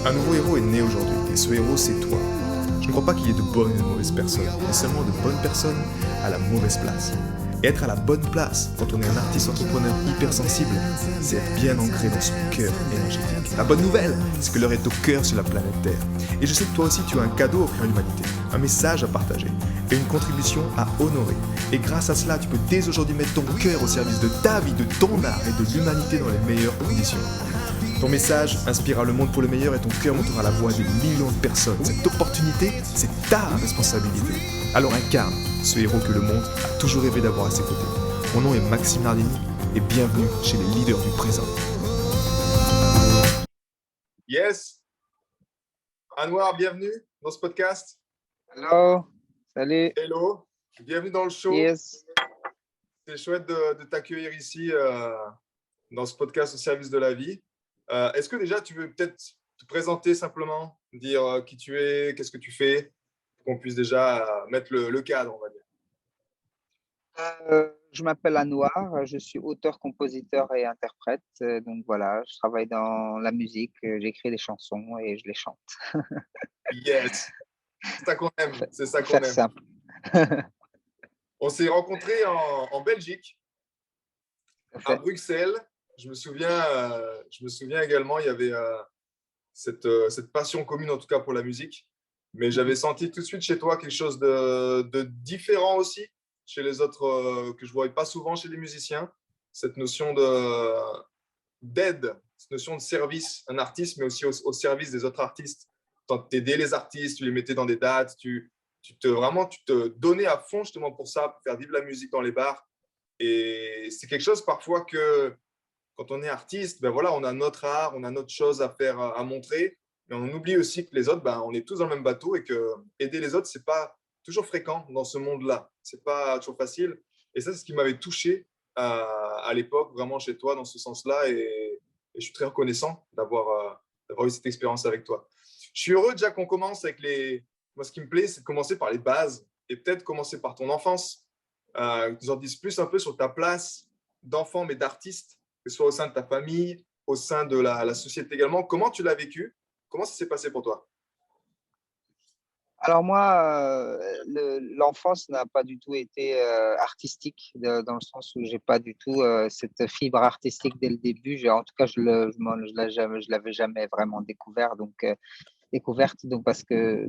Un nouveau héros est né aujourd'hui, et ce héros, c'est toi. Je ne crois pas qu'il y ait de bonnes et de mauvaises personnes, mais seulement de bonnes personnes à la mauvaise place. Et être à la bonne place, quand on est un artiste entrepreneur hypersensible, c'est être bien ancré dans son cœur énergétique. La bonne nouvelle, c'est que l'heure est au cœur sur la planète Terre. Et je sais que toi aussi, tu as un cadeau à offrir à l'humanité, un message à partager, et une contribution à honorer. Et grâce à cela, tu peux dès aujourd'hui mettre ton cœur au service de ta vie, de ton art et de l'humanité dans les meilleures conditions. Ton message inspirera le monde pour le meilleur et ton cœur montera la voix des millions de personnes. Cette opportunité, c'est ta responsabilité. Alors incarne ce héros que le monde a toujours rêvé d'avoir à ses côtés. Mon nom est Maxime Nardini et bienvenue chez les leaders du présent. Yes, Anwar, bienvenue dans ce podcast. Hello, salut. Hello, bienvenue dans le show. Yes. C'est chouette de t'accueillir ici dans ce podcast au service de la vie. Est-ce que déjà tu veux peut-être te présenter simplement, dire qui tu es, qu'est-ce que tu fais, pour qu'on puisse déjà mettre le cadre, on va dire. Je m'appelle Anouar, je suis auteur, compositeur et interprète. Donc voilà, je travaille dans la musique, j'écris des chansons et je les chante. Yes, c'est ça qu'on aime, c'est ça Pour qu'on faire aime. simple. On s'est rencontrés en Belgique, à Bruxelles. Je me souviens également, il y avait cette passion commune, en tout cas pour la musique. Mais j'avais senti tout de suite chez toi quelque chose de différent aussi, chez les autres, que je ne voyais pas souvent chez les musiciens. Cette notion d'aide, cette notion de service, un artiste, mais aussi au service des autres artistes. Tu aidais les artistes, tu les mettais dans des dates, tu te donnais à fond justement pour ça, pour faire vivre la musique dans les bars. Et c'est quelque chose parfois que quand on est artiste, ben voilà, on a notre art, on a notre chose à faire, à montrer, mais on oublie aussi que les autres, ben, on est tous dans le même bateau et que aider les autres, c'est pas toujours fréquent dans ce monde-là. C'est pas toujours facile. Et ça, c'est ce qui m'avait touché à l'époque, vraiment chez toi, dans ce sens-là. Et je suis très reconnaissant d'avoir eu cette expérience avec toi. Je suis heureux déjà qu'on commence avec les. Moi, ce qui me plaît, c'est de commencer par les bases et peut-être commencer par ton enfance. Que tu en dises plus un peu sur ta place d'enfant, mais d'artiste, que ce soit au sein de ta famille, au sein de la société également. Comment tu l'as vécu? Comment ça s'est passé pour toi? Alors moi, l'enfance n'a pas du tout été artistique, dans le sens où j'ai pas du tout cette fibre artistique dès le début. En tout cas, je l'avais jamais vraiment découverte. Donc parce que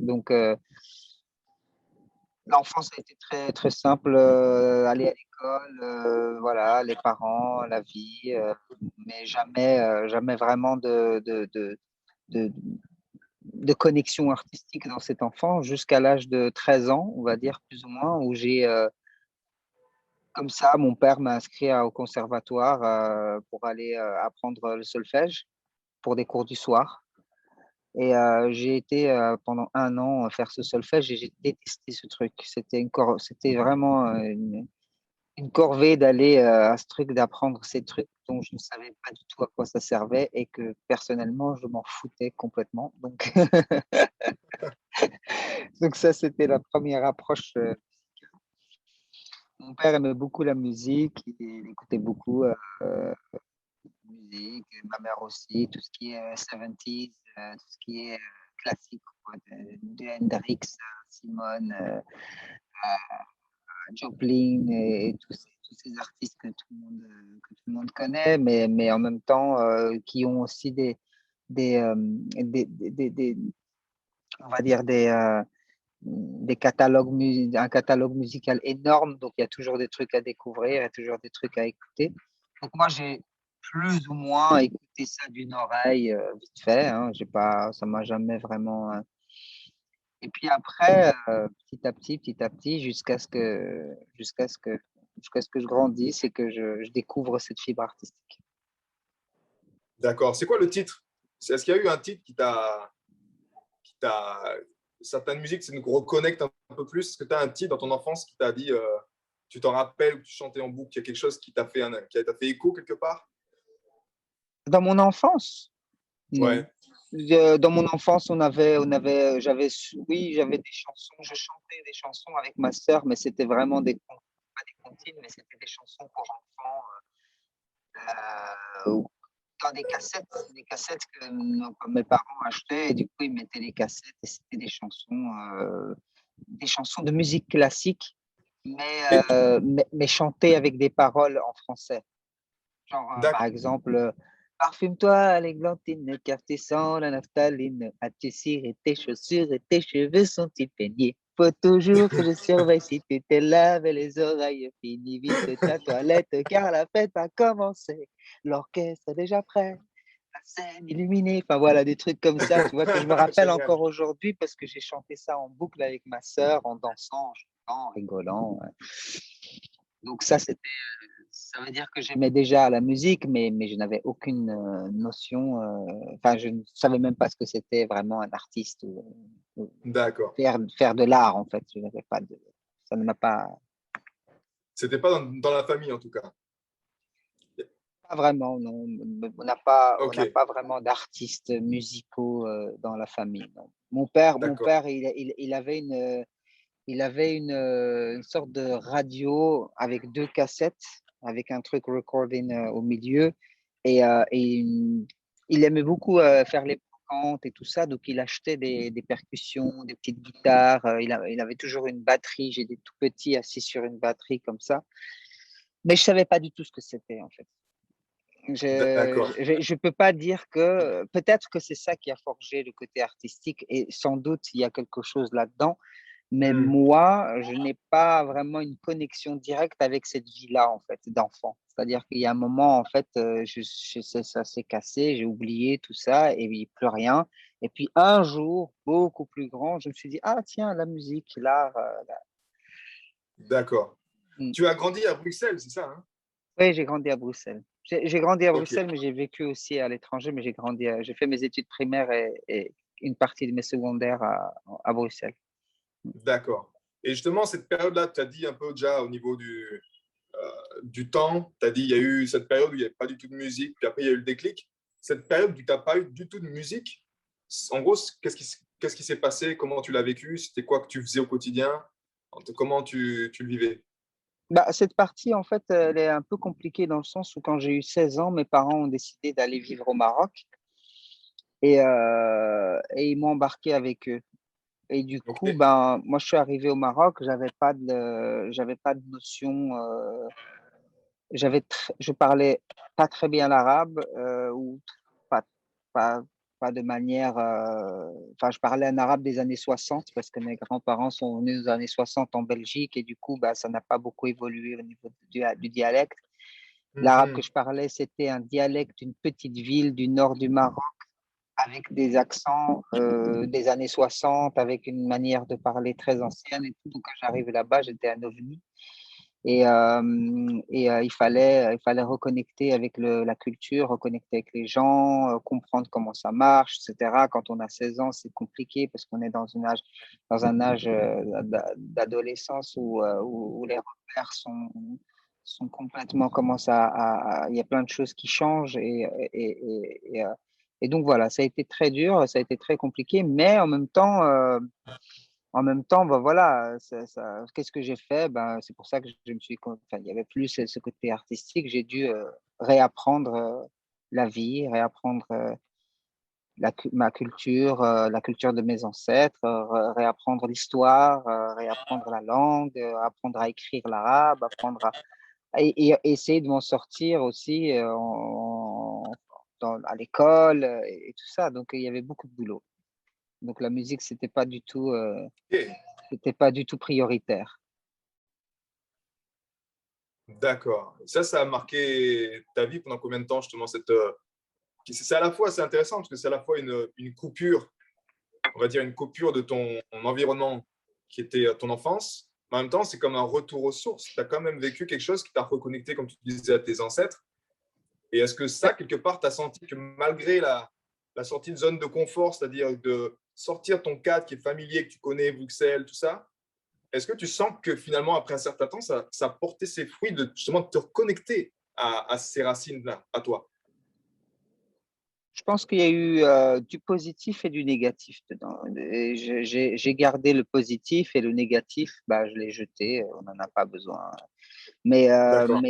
l'enfance a été très, très simple, aller à l'école, voilà, les parents, la vie, mais jamais vraiment de, de connexion artistique dans cet enfant jusqu'à l'âge de 13 ans, on va dire plus ou moins, où comme ça, mon père m'a inscrit au conservatoire pour aller apprendre le solfège pour des cours du soir. Et j'ai été pendant 1 an faire ce solfège et j'ai détesté ce truc. C'était vraiment une corvée d'aller à ce truc, d'apprendre ces trucs dont je ne savais pas du tout à quoi ça servait et que personnellement, je m'en foutais complètement. Donc, donc ça, c'était la première approche. Mon père aimait beaucoup la musique, il écoutait beaucoup musique, ma mère aussi, tout ce qui est 70s, tout ce qui est classique, quoi, de Hendrix, Simone, Joplin et tous ces artistes que tout le monde connaît, mais en même temps qui ont aussi des, euh, des on va dire un catalogue musical énorme, donc il y a toujours des trucs à découvrir, il y a toujours des trucs à écouter. Donc moi, j'ai plus ou moins écouté ça d'une oreille, vite fait, hein, ça m'a jamais vraiment. Et puis après, petit à petit, jusqu'à ce que je grandisse et que je découvre cette fibre artistique. D'accord. C'est quoi le titre? Est-ce qu'il y a eu un titre qui t'a. Certaines musiques, c'est nous reconnecte un peu plus. Est-ce que tu as un titre dans ton enfance qui t'a dit, tu t'en rappelles, ou tu chantais en boucle, il y a quelque chose qui t'a fait écho quelque part? Dans mon enfance, non. Ouais. Dans mon enfance, j'avais des chansons, je chantais des chansons avec ma sœur, mais c'était vraiment pas des comptines, mais c'était des chansons pour enfants. dans des cassettes que mes parents achetaient, et du coup, ils mettaient les cassettes, et c'était des chansons de musique classique, mais chantées avec des paroles en français. Genre, par D'accord. exemple, parfume-toi l'églantine, car tu sens la naphtaline. As-tu ciré tes chaussures et tes cheveux sont-ils peignés? Faut toujours que je surveille si tu t'es lavé les oreilles. Finis vite ta toilette, car la fête a commencé. L'orchestre est déjà prêt, la scène illuminée. Enfin voilà, des trucs comme ça, tu vois, que je me rappelle Génial. encore aujourd'hui parce que j'ai chanté ça en boucle avec ma sœur, en dansant, en chantant, en rigolant. Donc ça veut dire que j'aimais déjà la musique, mais je n'avais aucune notion, enfin, je ne savais même pas ce que c'était vraiment un artiste ou D'accord. faire de l'art, en fait. Je n'avais pas de, ça ne m'a C'était pas dans la famille, en tout cas. pas vraiment, non. On Ok, n'a pas vraiment d'artistes musicaux dans la famille, non. Mon d'accord. père, il avait une sorte de radio avec deux cassettes, avec un truc recording au milieu. Il aimait beaucoup faire les brocantes et tout ça. Donc, il achetait des percussions, des petites guitares. Il avait toujours une batterie. J'ai des tout petits assis sur une batterie comme ça. Mais je ne savais pas du tout ce que c'était, en fait. D'accord. Je peux pas dire que peut-être que c'est ça qui a forgé le côté artistique et sans doute il y a quelque chose là-dedans, mais Hmm. moi, je n'ai pas vraiment une connexion directe avec cette vie-là, en fait, d'enfant. C'est-à-dire qu'il y a un moment, en fait, ça s'est cassé, j'ai oublié tout ça, et puis plus rien. Et puis un jour, beaucoup plus grand, je me suis dit, ah tiens, la musique, l'art. D'accord. Hmm. Tu as grandi à Bruxelles, c'est ça, hein? Oui, j'ai grandi à Bruxelles. J'ai grandi à Ok, Bruxelles, mais j'ai vécu aussi à l'étranger, mais j'ai fait mes études primaires et une partie de mes secondaires à Bruxelles. d'accord. Et justement, cette période-là, tu as dit un peu déjà au niveau du temps, tu as dit il y a eu cette période où il n'y avait pas du tout de musique, puis après il y a eu le déclic. Cette période où tu n'as pas eu du tout de musique, en gros, qu'est-ce qui s'est passé? Comment tu l'as vécu? C'était quoi que tu faisais au quotidien? Comment tu le vivais? Bah, cette partie, en fait, elle est un peu compliquée dans le sens où quand j'ai eu 16 ans, mes parents ont décidé d'aller vivre au Maroc et ils m'ont embarqué avec eux. Et du Ok. coup, ben, moi, je suis arrivé au Maroc, j'avais pas de notion, je parlais pas très bien l'arabe ou pas, pas, pas de manière, enfin, je parlais un arabe des années 60 parce que mes grands-parents sont venus aux années 60 en Belgique et du coup, bah, ça n'a pas beaucoup évolué au niveau du dialecte. L'arabe que Mhm. je parlais, c'était un dialecte d'une petite ville du nord du Maroc avec des accents des années 60, avec une manière de parler très ancienne et tout. Donc, quand j'arrive là-bas, j'étais un ovni. Il fallait reconnecter avec la culture, reconnecter avec les gens, comprendre comment ça marche, etc. Quand on a 16 ans, c'est compliqué parce qu'on est dans un âge d'adolescence où les repères sont complètement commencent il y a plein de choses qui changent et donc voilà, ça a été très dur, ça a été très compliqué, mais en même temps, bah voilà, qu'est-ce que j'ai fait? Ben, c'est pour ça que je me suis, enfin, il y avait plus ce côté artistique. J'ai dû réapprendre la vie, réapprendre ma culture, la culture de mes ancêtres, réapprendre l'histoire, réapprendre la langue, apprendre à écrire l'arabe, et essayer de m'en sortir aussi à l'école et tout ça. Donc, il y avait beaucoup de boulot. Donc, la musique, Ok. c'était pas du tout prioritaire. D'accord. Ça a marqué ta vie pendant combien de temps, justement, c'est à la fois, c'est intéressant parce que c'est à la fois une coupure, on va dire une coupure de ton environnement qui était ton enfance. Mais en même temps, c'est comme un retour aux sources. Tu as quand même vécu quelque chose qui t'a reconnecté, comme tu disais, à tes ancêtres. Et est-ce que ça, quelque part, tu as senti que malgré la sortie de zone de confort, c'est-à-dire de sortir ton cadre qui est familier, que tu connais, Bruxelles, tout ça, est-ce que tu sens que finalement, après un certain temps, ça a porté ses fruits de justement de te reconnecter à ces racines-là, à toi? Je pense qu'il y a eu du positif et du négatif dedans. J'ai gardé le positif et le négatif, bah, je l'ai jeté, on n'en a pas besoin. D'accord.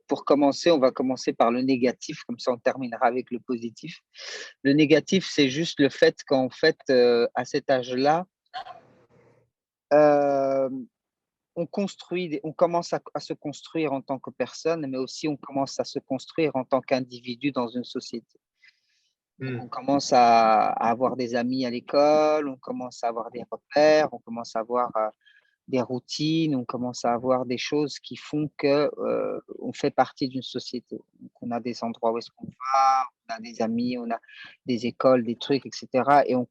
Pour commencer, on va commencer par le négatif, comme ça on terminera avec le positif. Le négatif, c'est juste le fait qu'en fait, à cet âge-là, euh, on commence à se construire en tant que personne, mais aussi on commence à se construire en tant qu'individu dans une société. Donc, Hmm. on commence à avoir des amis à l'école, on commence à avoir des repères, on commence à avoir des routines, on commence à avoir des choses qui font que on fait partie d'une société. Donc, on a des endroits où est-ce qu'on va, on a des amis, on a des écoles, des trucs, etc. Et on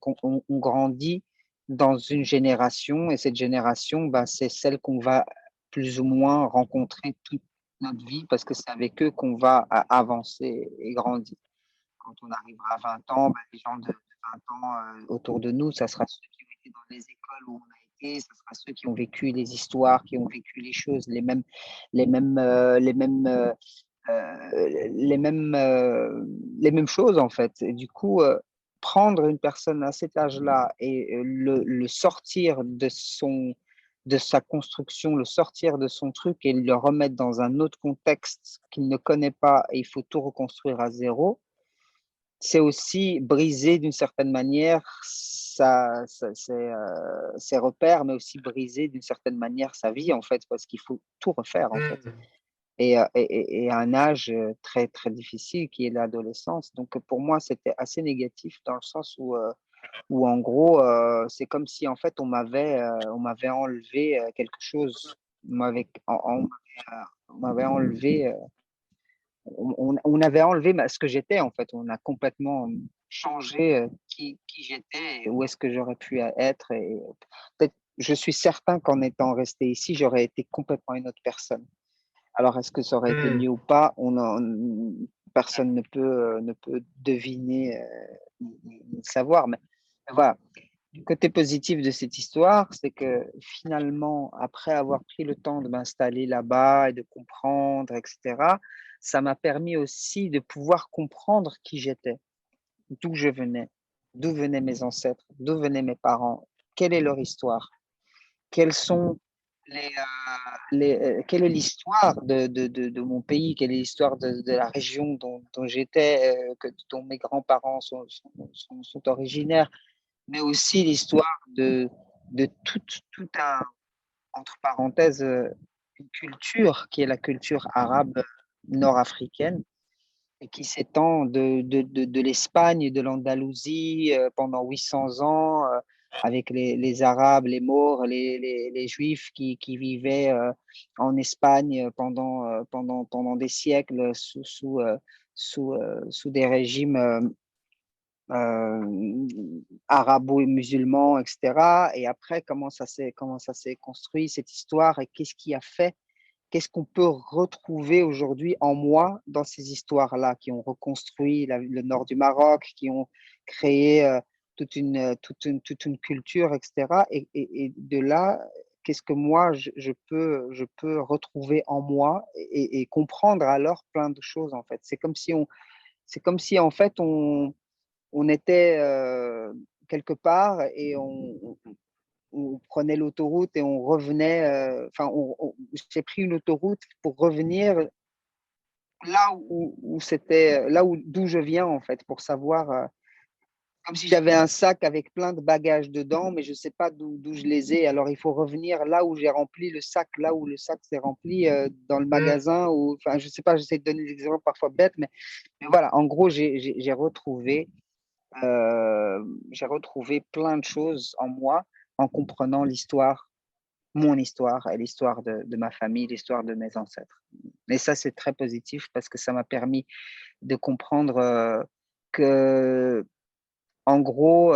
grandit dans une génération, et cette génération, bah, c'est celle qu'on va plus ou moins rencontrer toute notre vie parce que c'est avec eux qu'on va avancer et grandir. Quand on arrivera à 20 ans, bah, les gens de 20 ans autour de nous, ça sera ceux qui ont été dans les écoles où on a été, ça sera ceux qui ont vécu les histoires, qui ont vécu les choses, les mêmes, les mêmes choses en fait. Et du coup, prendre une personne à cet âge-là et le sortir de sa construction, le sortir de son truc et le remettre dans un autre contexte qu'il ne connaît pas et il faut tout reconstruire à zéro, c'est aussi briser d'une certaine manière ses repères, mais aussi briser d'une certaine manière sa vie, en fait, parce qu'il faut tout refaire, en fait. Hmm. Et à un âge très, très difficile qui est l'adolescence. Donc, pour moi, c'était assez négatif dans le sens où en gros, c'est comme si, en fait, on m'avait enlevé quelque chose. On m'avait enlevé on avait enlevé ce que j'étais en fait. On a complètement changé qui j'étais et où est-ce que j'aurais pu être. Et peut-être, je suis certain qu'en étant resté ici, j'aurais été complètement une autre personne. Alors, est-ce que ça aurait été Hmm. mieux ou pas? Personne ne peut deviner ni savoir. Mais voilà. Le côté positif de cette histoire, c'est que finalement, après avoir pris le temps de m'installer là-bas et de comprendre, etc., ça m'a permis aussi de pouvoir comprendre qui j'étais, d'où je venais, d'où venaient mes ancêtres, d'où venaient mes parents, quelle est leur histoire, quels sont quelle est l'histoire de mon pays, quelle est l'histoire de la région dont j'étais, dont mes grands-parents sont originaires, mais aussi l'histoire de tout un, entre parenthèses, une culture qui est la culture arabe nord-africaine et qui s'étend de l'Espagne, de l'Andalousie pendant 800 ans, avec les Arabes, les Maures, les Juifs qui vivaient en Espagne pendant des siècles sous des régimes euh, arabo et musulmans, etc. Et après, comment ça s'est construit cette histoire et qu'est-ce qui a fait, qu'est-ce qu'on peut retrouver aujourd'hui en moi dans ces histoires-là qui ont reconstruit le nord du Maroc, qui ont créé toute une culture, etc. Et de là, qu'est-ce que moi je peux retrouver en moi et comprendre alors plein de choses en fait. C'est comme si en fait on était quelque part et on prenait l'autoroute et on revenait. Enfin, j'ai pris une autoroute pour revenir où c'était, d'où je viens en fait, pour savoir. Comme si j'avais un sac avec plein de bagages dedans, mais je ne sais pas d'où je les ai. Alors, il faut revenir là où j'ai rempli le sac, là où le sac s'est rempli dans le Hmm. magasin. Ou, enfin, je ne sais pas, j'essaie de donner des exemples parfois bêtes, mais voilà, en gros, euh, j'ai retrouvé plein de choses en moi en comprenant l'histoire, mon histoire et l'histoire de ma famille, l'histoire de mes ancêtres. Et ça, c'est très positif parce que ça m'a permis de comprendre que, en gros,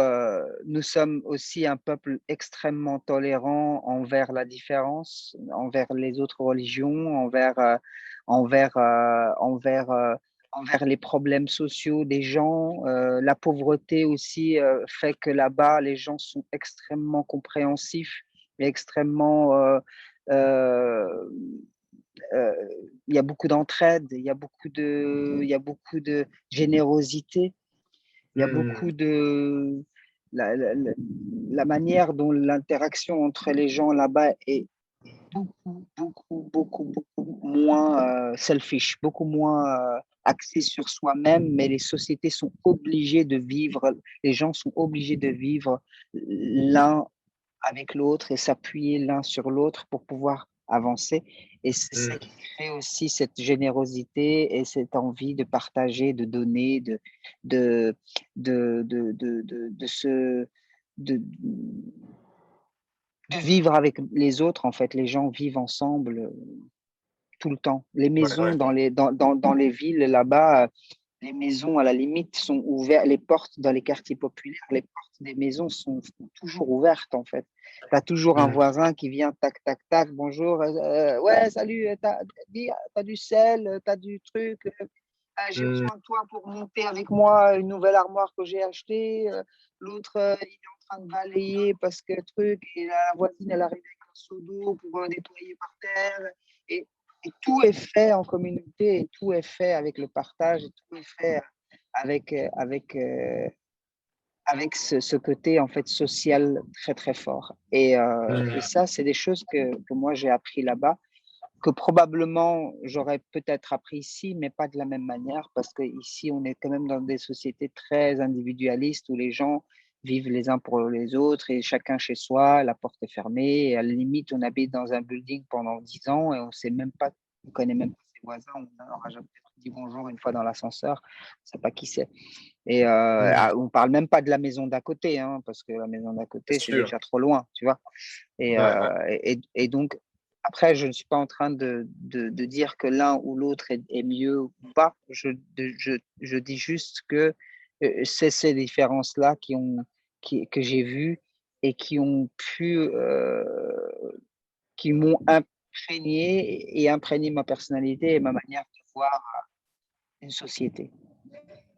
nous sommes aussi un peuple extrêmement tolérant envers la différence, envers les autres religions, envers, envers, envers les problèmes sociaux des gens. La pauvreté aussi fait que là-bas, les gens sont extrêmement compréhensifs et extrêmement euh, il y a beaucoup d'entraide, il y a il y a beaucoup de générosité, il y a beaucoup de la manière dont l'interaction entre les gens là-bas est beaucoup moins selfish, beaucoup moins axée sur soi-même, mais les sociétés sont obligées de vivre, les gens sont obligés de vivre l'un avec l'autre et s'appuyer l'un sur l'autre pour pouvoir avancer. Et c'est ça qui crée aussi cette générosité et cette envie de partager, de donner, de se, de vivre avec les autres. En fait, les gens vivent ensemble tout le temps. Les maisons dans les villes là-bas, les maisons à la limite sont ouvertes, les portes dans les quartiers populaires, les portes des maisons sont toujours ouvertes en fait. Tu as toujours un voisin qui vient, tac, tac, tac, bonjour, ouais, salut, t'as du sel, t'as du truc, j'ai besoin de toi pour monter avec moi une nouvelle armoire que j'ai achetée. L'autre, il est en train de balayer parce que truc, et la voisine, elle arrive avec un seau d'eau pour nettoyer par terre. Et, et tout est fait en communauté, et tout est fait avec le partage, et tout est fait avec ce côté en fait social très très fort. Et ça, c'est des choses que moi j'ai appris là-bas, que probablement j'aurais peut-être appris ici, mais pas de la même manière, parce qu'ici, on est quand même dans des sociétés très individualistes où les gens vivent les uns pour les autres et chacun chez soi, la porte est fermée, et à la limite, on habite dans un building pendant 10 ans et on sait même pas, on connaît même pas ses voisins, on n'aura jamais dit bonjour une fois dans l'ascenseur, on sait pas qui c'est. Et on parle même pas de la maison d'à côté, hein, parce que la maison d'à côté, c'est déjà trop loin, tu vois. Et donc, après, je ne suis pas en train de dire que l'un ou l'autre est mieux ou pas. Je dis juste que c'est ces différences-là que j'ai vues et qui m'ont imprégné et imprégné ma personnalité et ma manière de voir une société.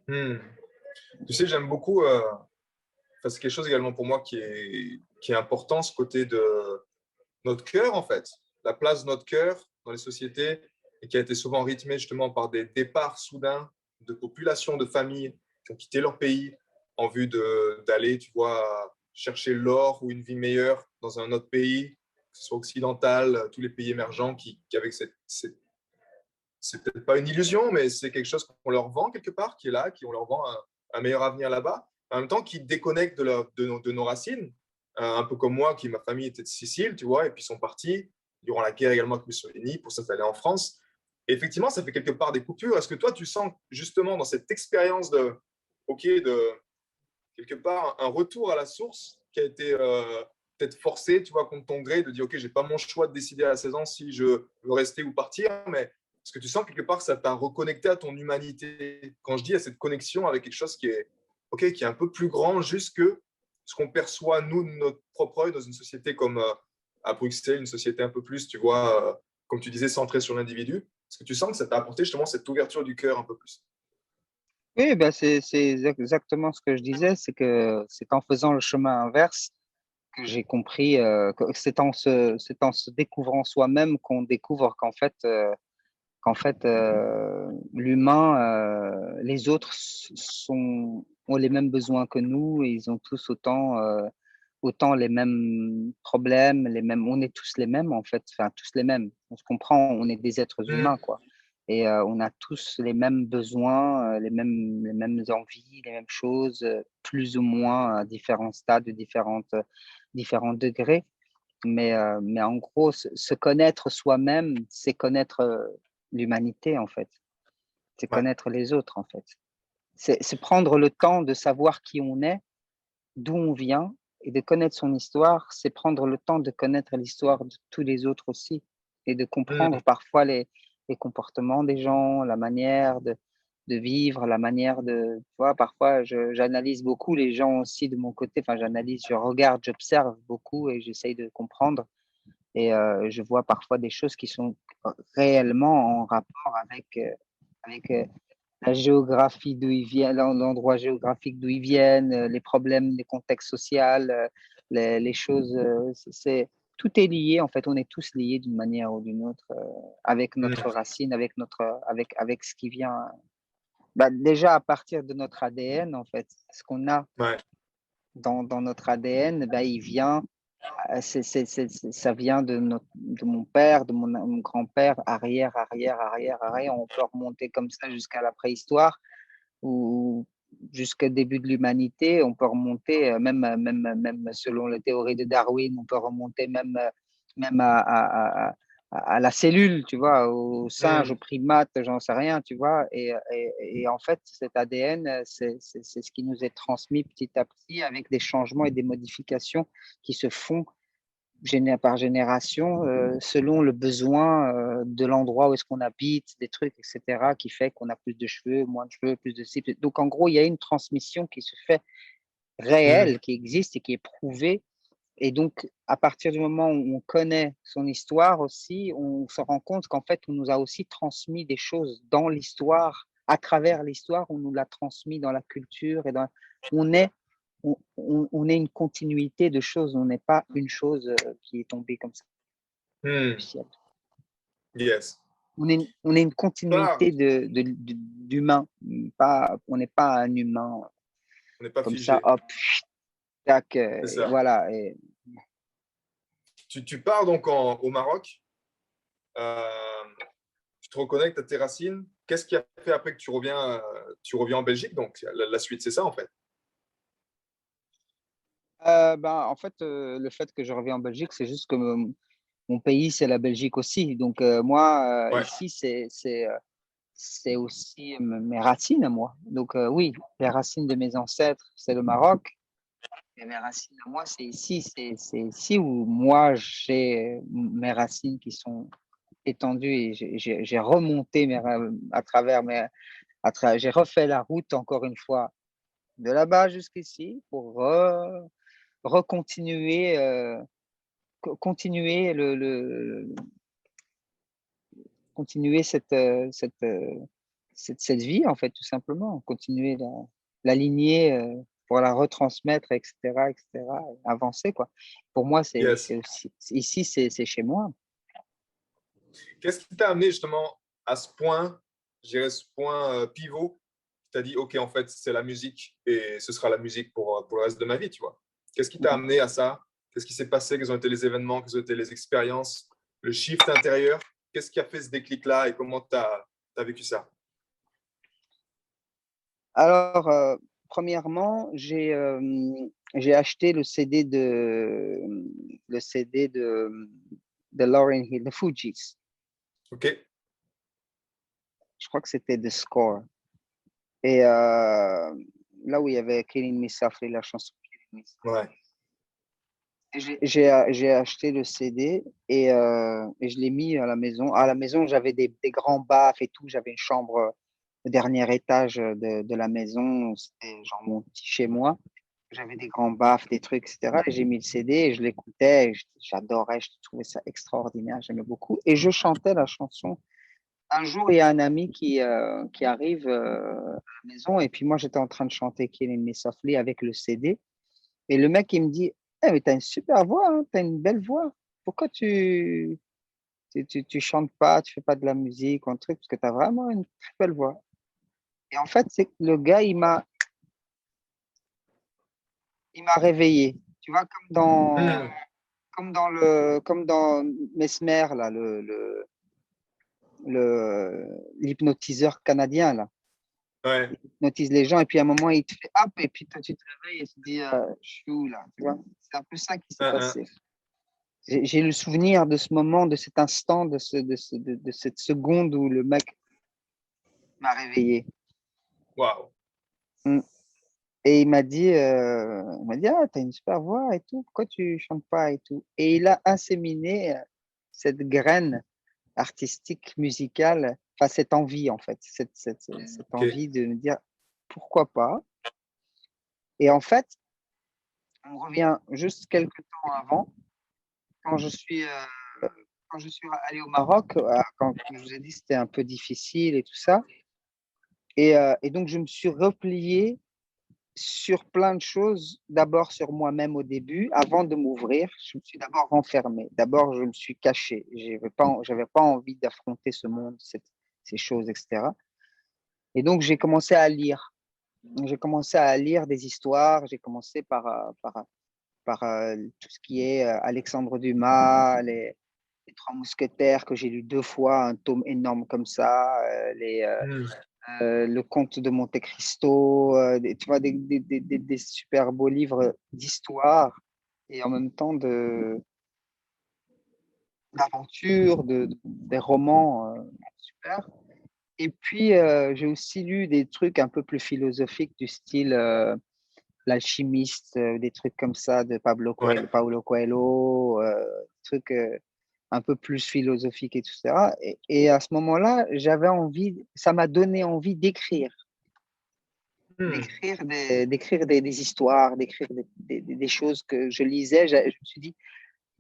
Tu sais, j'aime beaucoup, c'est quelque chose également pour moi qui est important, ce côté de notre cœur, en fait, la place de notre cœur dans les sociétés et qui a été souvent rythmée justement par des départs soudains de populations, de familles qui ont quitté leur pays en vue d'aller, tu vois, chercher l'or ou une vie meilleure dans un autre pays, que ce soit occidental, tous les pays émergents qui avec c'est peut-être pas une illusion, mais c'est quelque chose qu'on leur vend quelque part, qui est là, qui on leur vend un meilleur avenir là-bas, en même temps qui déconnectent de nos racines, un peu comme moi, ma famille était de Sicile, tu vois, et puis ils sont partis durant la guerre également avec Mussolini pour s'installer en France. Et effectivement, ça fait quelque part des coupures. Est-ce que toi, tu sens justement dans cette expérience de quelque part un retour à la source qui a été peut-être forcé, tu vois, contre ton gré, de dire, OK, j'ai pas mon choix de décider à 16 ans si je veux rester ou partir, mais est-ce que tu sens quelque part que ça t'a reconnecté à ton humanité? Quand je dis à cette connexion avec quelque chose qui est, OK, qui est un peu plus grand juste que ce qu'on perçoit, nous, de notre propre œil, dans une société comme à Bruxelles, une société un peu plus, tu vois, comme tu disais, centrée sur l'individu. Est-ce que tu sens que ça t'a apporté justement cette ouverture du cœur un peu plus? Oui, ben c'est exactement ce que je disais, c'est que c'est en faisant le chemin inverse que j'ai compris, que c'est en se découvrant soi-même qu'on découvre qu'en fait l'humain, les autres ont les mêmes besoins que nous et ils ont tous autant les mêmes problèmes, on est tous les mêmes en fait, enfin tous les mêmes. On se comprend, on est des êtres humains quoi. Et on a tous les mêmes besoins, les mêmes envies, les mêmes choses, plus ou moins à différents stades, différents degrés. Mais en gros, se connaître soi-même, c'est connaître l'humanité en fait. C'est connaître les autres en fait. C'est prendre le temps de savoir qui on est, d'où on vient et de connaître son histoire. C'est prendre le temps de connaître l'histoire de tous les autres aussi et de comprendre parfois les comportements des gens, la manière de vivre, la manière de… Tu vois, parfois, j'analyse beaucoup les gens aussi de mon côté. Enfin, j'analyse, je regarde, j'observe beaucoup et j'essaye de comprendre. Et je vois parfois des choses qui sont réellement en rapport avec la géographie d'où ils viennent, l'endroit géographique d'où ils viennent, les problèmes, les contextes sociaux, les choses. tout est lié. En fait, on est tous liés d'une manière ou d'une autre avec notre racine, avec ce qui vient. Bah, déjà, à partir de notre ADN, en fait, ce qu'on a dans notre ADN, bah, il vient, ça vient de mon père, de mon grand-père, arrière. On peut remonter comme ça jusqu'à la préhistoire ou jusqu'au début de l'humanité. On peut remonter, même selon la théorie de Darwin, on peut remonter même à la cellule, tu vois, au singe, au primate, j'en sais rien, tu vois. Et en fait, cet ADN, c'est ce qui nous est transmis petit à petit avec des changements et des modifications qui se font par génération selon le besoin de l'endroit où est-ce qu'on habite, des trucs, etc., qui fait qu'on a plus de cheveux, moins de cheveux, plus de cibles. Donc, en gros, il y a une transmission qui se fait réelle, qui existe et qui est prouvée. Et donc, à partir du moment où on connaît son histoire aussi, on se rend compte qu'en fait, on nous a aussi transmis des choses dans l'histoire, à travers l'histoire, on nous l'a transmis dans la culture. On est on est une continuité de choses, on n'est pas une chose qui est tombée comme ça du ciel. Yes. On est une continuité d'humains, on n'est pas un humain on n'est pas comme figé. ça, hop, tac, ça. voilà. Tu pars donc au Maroc, tu te reconnectes à tes racines. Qu'est-ce qui a fait après que tu reviens en Belgique? Donc, la suite, c'est ça, en fait. En fait, le fait que je reviens en Belgique, c'est juste que mon pays, c'est la Belgique aussi. Donc, moi, ici, c'est aussi mes racines à moi. Donc, oui, les racines de mes ancêtres, c'est le Maroc. Et mes racines à moi, c'est ici. C'est ici où moi, j'ai mes racines qui sont étendues et j'ai remonté à travers j'ai refait la route encore une fois de là-bas jusqu'ici pour recontinuer, continuer continuer cette vie, en fait, tout simplement. Continuer la lignée pour la retransmettre, etc., avancer, quoi. Pour moi, Yes. ici, c'est chez moi. Qu'est-ce qui t'a amené justement à ce point, je dirais ce point pivot? Tu as dit, OK, en fait, c'est la musique et ce sera la musique pour le reste de ma vie, tu vois. Qu'est-ce qui t'a amené à ça? Qu'est-ce qui s'est passé? Quels ont été les événements? Quelles ont été les expériences? Le shift intérieur? Qu'est-ce qui a fait ce déclic-là et comment tu as vécu ça? Alors, premièrement, j'ai acheté le CD de Lauryn Hill, The Fugees. OK. Je crois que c'était The Score. Et là où il y avait Killing Me Softly, la chanson Killing Me Softly. Ouais. J'ai acheté le CD et je l'ai mis à la maison. À la maison, j'avais des grands baffes et tout. J'avais une chambre au dernier étage de la maison. C'était genre mon petit chez moi. J'avais des grands baffes, des trucs, etc. Et j'ai mis le CD et je l'écoutais. J'adorais, je trouvais ça extraordinaire. J'aimais beaucoup. Et je chantais la chanson. Un jour, il y a un ami qui arrive à la maison et puis moi, j'étais en train de chanter Killing Me Softly avec le CD. Et le mec, il me dit, mais t'as une super voix, hein, t'as une belle voix. Pourquoi tu chantes pas, tu fais pas de la musique ou un truc, parce que t'as vraiment une très belle voix. Et en fait, c'est que le gars, il m'a réveillé. Tu vois, comme dans Mesmer, là, l'hypnotiseur canadien, là. Ouais. Il hypnotise les gens et puis à un moment, il te fait hop et puis toi, tu te réveilles et tu te dis, je suis où là, tu vois. C'est un peu ça qui s'est passé. J'ai le souvenir de ce moment, de cet instant, de cette seconde où le mec m'a réveillé. Waouh. Et il m'a dit, ah, t'as une super voix et tout, pourquoi tu chantes pas et tout. Et il a inséminé cette graine artistique, musicale, enfin cette envie en fait, cette envie de me dire pourquoi pas. Et en fait, on revient juste quelques temps avant, quand je suis allé au Maroc, quand je vous ai dit c'était un peu difficile et tout ça. Et donc, je me suis replié sur plein de choses, d'abord sur moi-même au début, avant de m'ouvrir, je me suis d'abord renfermé, d'abord je me suis caché, j'avais pas envie d'affronter ce monde, ces choses, etc. Et donc j'ai commencé à lire. J'ai commencé à lire des histoires, j'ai commencé par tout ce qui est Alexandre Dumas, les Trois Mousquetaires que j'ai lu 2 fois, un tome énorme comme ça, le Comte de Monte Cristo, tu vois, des super beaux livres d'histoire et en même temps d'aventure, des romans super. Et puis, j'ai aussi lu des trucs un peu plus philosophiques du style L'Alchimiste, des trucs comme ça de Ouais. Paulo Coelho, trucs un peu plus philosophiques et tout ça. Et à ce moment-là, j'avais envie, ça m'a donné envie d'écrire. Hmm. D'écrire des histoires, d'écrire des choses que je lisais. Je me suis dit,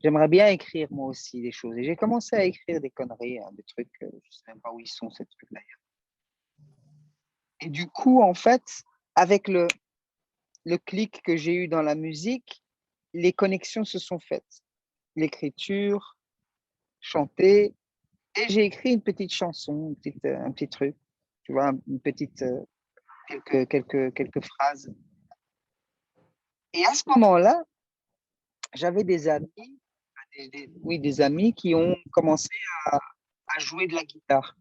j'aimerais bien écrire moi aussi des choses. Et j'ai commencé à écrire des conneries, hein, des trucs, je ne sais même pas où ils sont, ces trucs d'ailleurs. Et du coup, en fait, avec le clic que j'ai eu dans la musique, les connexions se sont faites. L'écriture, chanter, et j'ai écrit une petite chanson, un petit truc, tu vois, une petite, quelques phrases. Et à ce moment-là, j'avais des amis, oui, des amis qui ont commencé à jouer de la guitare.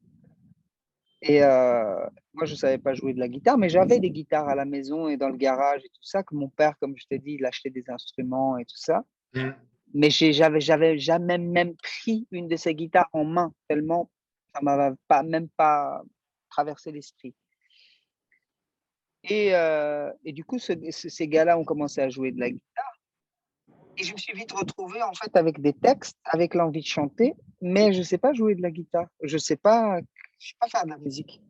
Et moi, je ne savais pas jouer de la guitare, mais j'avais des guitares à la maison et dans le garage et tout ça, que mon père, comme je t'ai dit, il achetait des instruments et tout ça. Hmm. Mais j'avais jamais même pris une de ces guitares en main, tellement ça m'avait même pas traversé l'esprit. Et du coup, ces gars-là ont commencé à jouer de la guitare. Et je me suis vite retrouvé en fait avec des textes, avec l'envie de chanter, mais je ne sais pas jouer de la guitare. Je sais pas faire de la musique.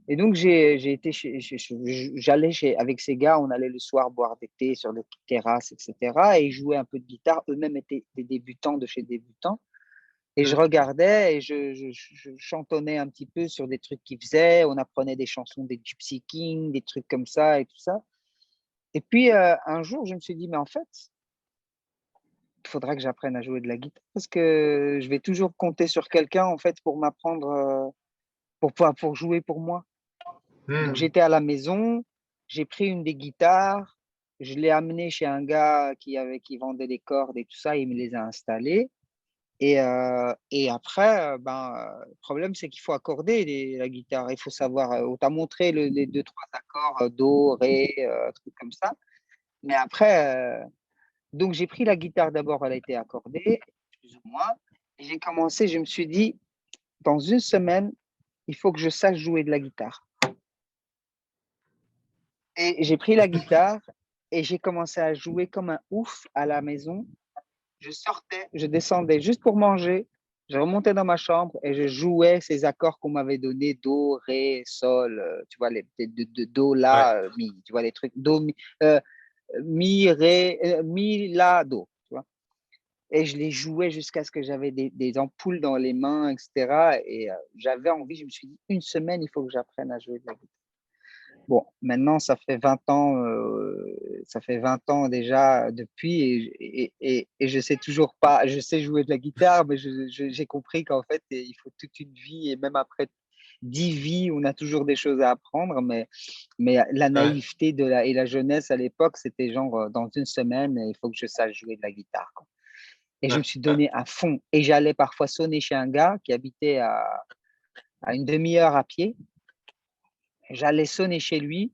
Et donc j'ai été j'allais avec ces gars, on allait le soir boire des thés sur des terrasses, etc. Et ils jouaient un peu de guitare. Eux-mêmes étaient des débutants de chez débutants. Et je Hmm. regardais et je chantonnais un petit peu sur des trucs qu'ils faisaient. On apprenait des chansons des Gypsy Kings, des trucs comme ça et tout ça. Et puis un jour, je me suis dit, mais en fait, il faudra que j'apprenne à jouer de la guitare parce que je vais toujours compter sur quelqu'un en fait pour m'apprendre, pour jouer pour moi. Donc Hmm. j'étais à la maison, j'ai pris une des guitares, je l'ai amenée chez un gars qui vendait des cordes et tout ça, il me les a installées. Et après, le problème, c'est qu'il faut accorder la guitare. Il faut savoir, on t'a montré les deux, trois accords, do, ré, trucs comme ça. Mais après, donc j'ai pris la guitare d'abord, elle a été accordée, plus ou moins. Et j'ai commencé, je me suis dit, dans une semaine, il faut que je sache jouer de la guitare. Et j'ai pris la guitare et j'ai commencé à jouer comme un ouf à la maison. Je sortais, je descendais juste pour manger. Je remontais dans ma chambre et je jouais ces accords qu'on m'avait donnés, do, ré, sol, tu vois, do, Ouais. la, mi, tu vois, les trucs, do, mi, ré, mi, la, do, tu vois. Et je les jouais jusqu'à ce que j'avais des ampoules dans les mains, etc. Et j'avais envie, je me suis dit, une semaine, il faut que j'apprenne à jouer de la guitare. Bon, maintenant, ça fait 20 ans déjà depuis et je sais toujours pas, je sais jouer de la guitare, mais j'ai compris qu'en fait, il faut toute une vie et même après 10 vies, on a toujours des choses à apprendre, mais la Ouais. naïveté et la jeunesse à l'époque, c'était genre dans une semaine, il faut que je sache jouer de la guitare, quoi. Et je me suis donné à fond et j'allais parfois sonner chez un gars qui habitait à une demi-heure à pied. J'allais sonner chez lui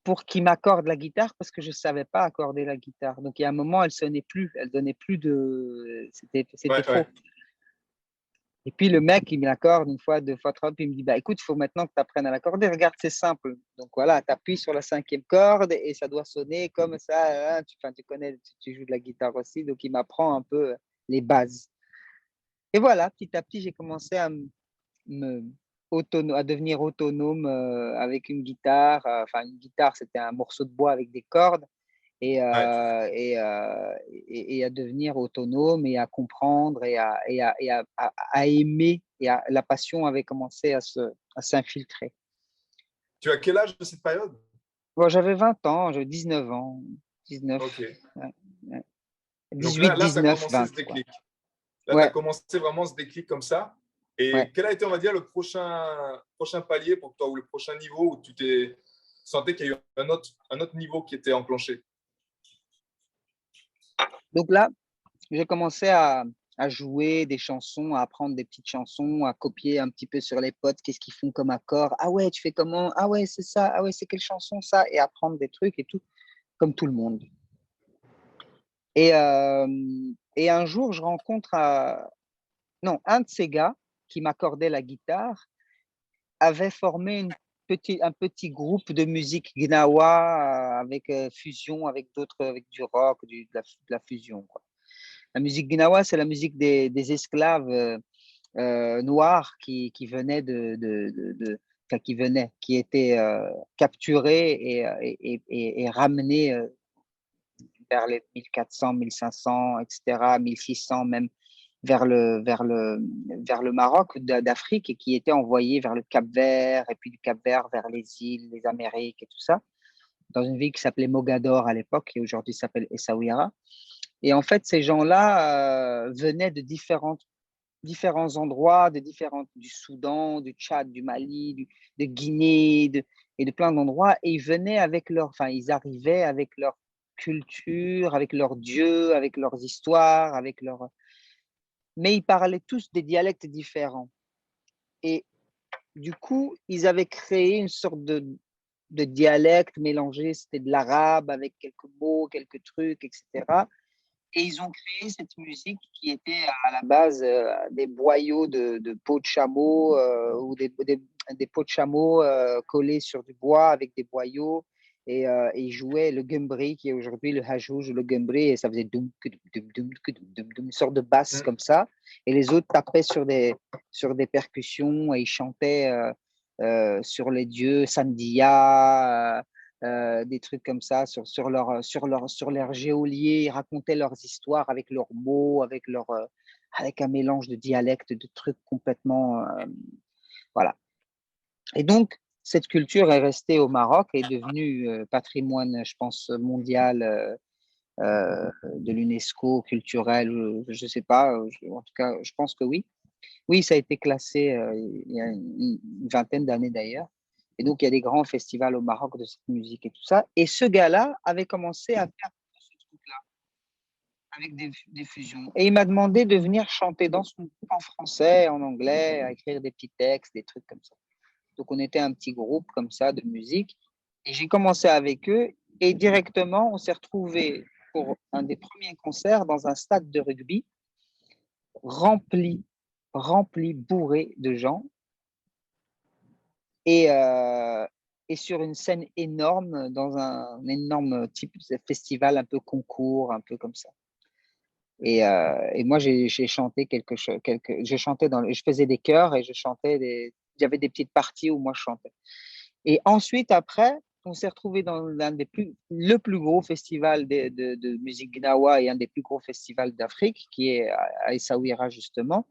pour qu'il m'accorde la guitare parce que je ne savais pas accorder la guitare. Donc, il y a un moment, elle sonnait plus, elle donnait plus de. C'était Ouais. Ouais. faux. Et puis, le mec, il me l'accorde une fois, deux fois, trois, puis il me dit bah, écoute, il faut maintenant que tu apprennes à l'accorder. Regarde, c'est simple. Donc, voilà, tu appuies sur la cinquième corde et ça doit sonner comme ça. Hein. Tu connais, tu joues de la guitare aussi. Donc, il m'apprend un peu les bases. Et voilà, petit à petit, j'ai commencé me, à devenir autonome avec une guitare. Enfin, une guitare, c'était un morceau de bois avec des cordes. Ouais. Et à devenir autonome et à comprendre à aimer. La passion avait commencé à s'infiltrer. Tu as quel âge de cette période? Bon, j'avais 20 ans, j'avais 19 ans, 19, Ok. ouais, ouais. Donc 18, là, tu as 19, commencé 20, ce quoi. déclic. Là, tu as Ouais, commencé vraiment ce déclic comme ça. ouais. Et quel a été, on va dire, le prochain palier pour toi ou le prochain niveau où tu t'es sentais qu'il y a eu un autre niveau qui était enclenché? Donc là, j'ai commencé à jouer des chansons, à apprendre des petites chansons, à copier un petit peu sur les potes, qu'est-ce qu'ils font comme accord. Ah ouais, tu fais comment? Ah ouais, c'est ça. Ah ouais, c'est quelle chanson ça? Et apprendre des trucs et tout, comme tout le monde. Et, euh, et un jour, je rencontre non, un de ces gars qui m'accordait la guitare avait formé un petit groupe de musique gnawa avec fusion avec d'autres, avec du rock, de la fusion, quoi. La musique gnawa, c'est la musique des esclaves noirs qui venaient enfin, qui étaient capturés et ramenés vers les 1400, 1500, etc., 1600 même vers le Maroc d'Afrique et qui étaient envoyés vers le Cap-Vert et puis du Cap-Vert vers les îles, les Amériques et tout ça, dans une ville qui s'appelait Mogador à l'époque et aujourd'hui s'appelle Essaouira. Et en fait, ces gens-là venaient de différents endroits, du Soudan, du Tchad, du Mali, de Guinée et de plein d'endroits. Et ils venaient avec enfin, ils arrivaient avec leur culture, avec leurs dieux, avec leurs histoires, mais ils parlaient tous des dialectes différents. Et du coup, ils avaient créé une sorte de dialecte mélangé, c'était de l'arabe avec quelques mots, quelques trucs, etc. Et ils ont créé cette musique qui était à la base des boyaux de peau de chameau ou des peaux de chameau collés sur du bois avec des boyaux. Et ils jouaient le gumbri, qui est aujourd'hui le hajouj, le gumbri, et ça faisait doum, doum, doum, doum, doum, une sorte de basse comme ça. Et les autres tapaient sur des percussions et ils chantaient sur les dieux, Sandia, des trucs comme ça sur leur géolier, ils racontaient leurs histoires avec leurs mots, avec un mélange de dialectes, de trucs complètement, voilà. Et donc, cette culture est restée au Maroc et est devenue patrimoine, je pense, mondial de l'UNESCO, culturel, je ne sais pas, en tout cas, je pense que oui. Oui, ça a été classé il y a une vingtaine d'années d'ailleurs. Et donc, il y a des grands festivals au Maroc de cette musique et tout ça. Et ce gars-là avait commencé à faire ce truc-là avec des fusions. Et il m'a demandé de venir chanter dans son groupe en français, en anglais, à écrire des petits textes, des trucs comme ça. Donc, on était un petit groupe comme ça de musique. Et j'ai commencé avec eux. Et directement, on s'est retrouvés pour un des premiers concerts dans un stade de rugby rempli, rempli, bourré de gens. Et, euh, et sur une scène énorme, dans un énorme type de festival, un peu concours, un peu comme ça. Et moi, j'ai chanté je chantais je faisais des chœurs et il y avait des petites parties où moi je chantais. Et ensuite, après, on s'est retrouvé dans le plus gros festival de musique gnawa et un des plus gros festivals d'Afrique, qui est à Essaouira, justement,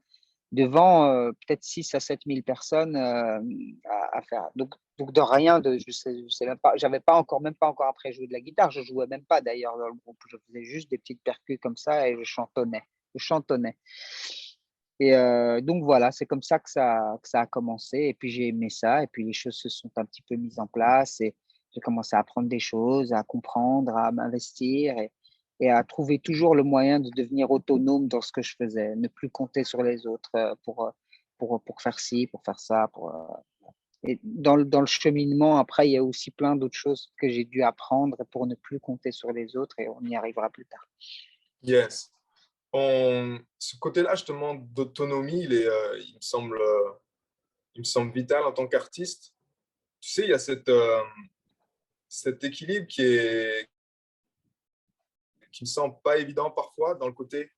devant peut-être 6 à 7 000 personnes à faire. Donc de rien, je sais même pas, j'avais pas encore, même pas encore après joué de la guitare, je jouais même pas d'ailleurs dans le groupe, je faisais juste des petites percus comme ça et je chantonnais. Et donc voilà, c'est comme ça que ça a commencé. Et puis j'ai aimé ça. Et puis les choses se sont un petit peu mises en place. Et j'ai commencé à apprendre des choses, à comprendre, à m'investir et à trouver toujours le moyen de devenir autonome dans ce que je faisais. Ne plus compter sur les autres pour faire ci, pour faire ça. Et dans le cheminement, après, il y a aussi plein d'autres choses que j'ai dû apprendre pour ne plus compter sur les autres. Et on y arrivera plus tard. Yes. Ce côté-là, justement, d'autonomie, il me semble vital en tant qu'artiste. Tu sais, il y a cet équilibre qui me semble pas évident parfois dans le côté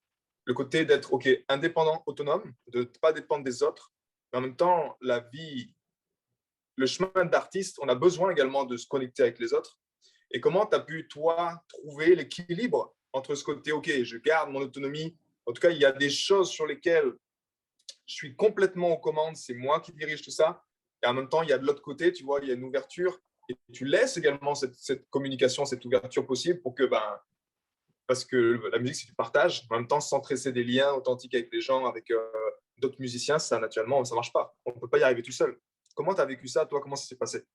d'être indépendant, autonome, de ne pas dépendre des autres. Mais en même temps, la vie, le chemin d'artiste, on a besoin également de se connecter avec les autres. Et comment tu as pu, toi, trouver l'équilibre entre ce côté, OK, je garde mon autonomie. En tout cas, il y a des choses sur lesquelles je suis complètement aux commandes, c'est moi qui dirige tout ça. Et en même temps, il y a de l'autre côté, tu vois, il y a une ouverture et tu laisses également cette communication, cette ouverture possible pour que, parce que la musique, c'est du partage. En même temps, sans tresser des liens authentiques avec les gens, avec d'autres musiciens, ça, naturellement, ça ne marche pas. On ne peut pas y arriver tout seul. Comment tu as vécu ça, toi? Comment ça s'est passé?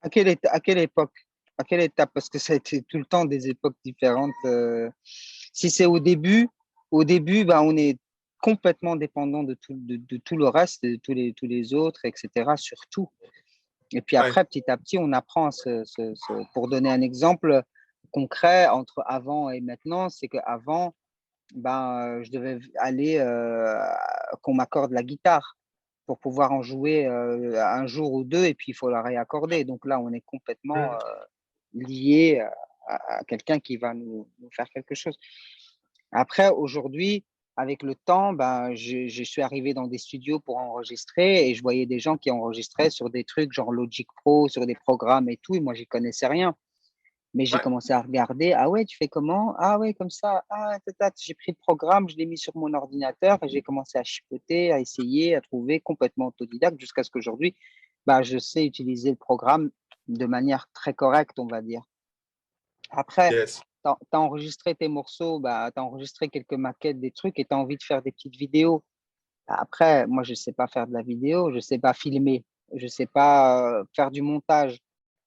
À quelle époque? À quelle étape? Parce que ça a été tout le temps des époques différentes. Si c'est au début, bah, on est complètement dépendant de tout le reste, de tous les autres, etc. Surtout. Et puis Ouais, après, petit à petit, on apprend pour donner un exemple concret entre avant et maintenant, c'est qu'avant, je devais aller qu'on m'accorde la guitare pour pouvoir en jouer un jour ou deux, et puis il faut la réaccorder. Donc là, on est complètement mmh, lié à quelqu'un qui va nous faire quelque chose. Après, aujourd'hui, avec le temps, je suis arrivé dans des studios pour enregistrer et je voyais des gens qui enregistraient sur des trucs genre Logic Pro, sur des programmes et tout, et moi, j'y connaissais rien. Mais j'ai ouais, commencé à regarder. Ah ouais, tu fais comment? Ah ouais, comme ça. Ah, tata, j'ai pris le programme, je l'ai mis sur mon ordinateur et j'ai commencé à chipoter, à essayer, à trouver complètement autodidacte jusqu'à ce qu'aujourd'hui, je sais utiliser le programme de manière très correcte, on va dire. Après, yes. tu as enregistré tes morceaux, tu as enregistré quelques maquettes, des trucs et tu as envie de faire des petites vidéos. Après, moi, je ne sais pas faire de la vidéo, je ne sais pas filmer, je ne sais pas faire du montage.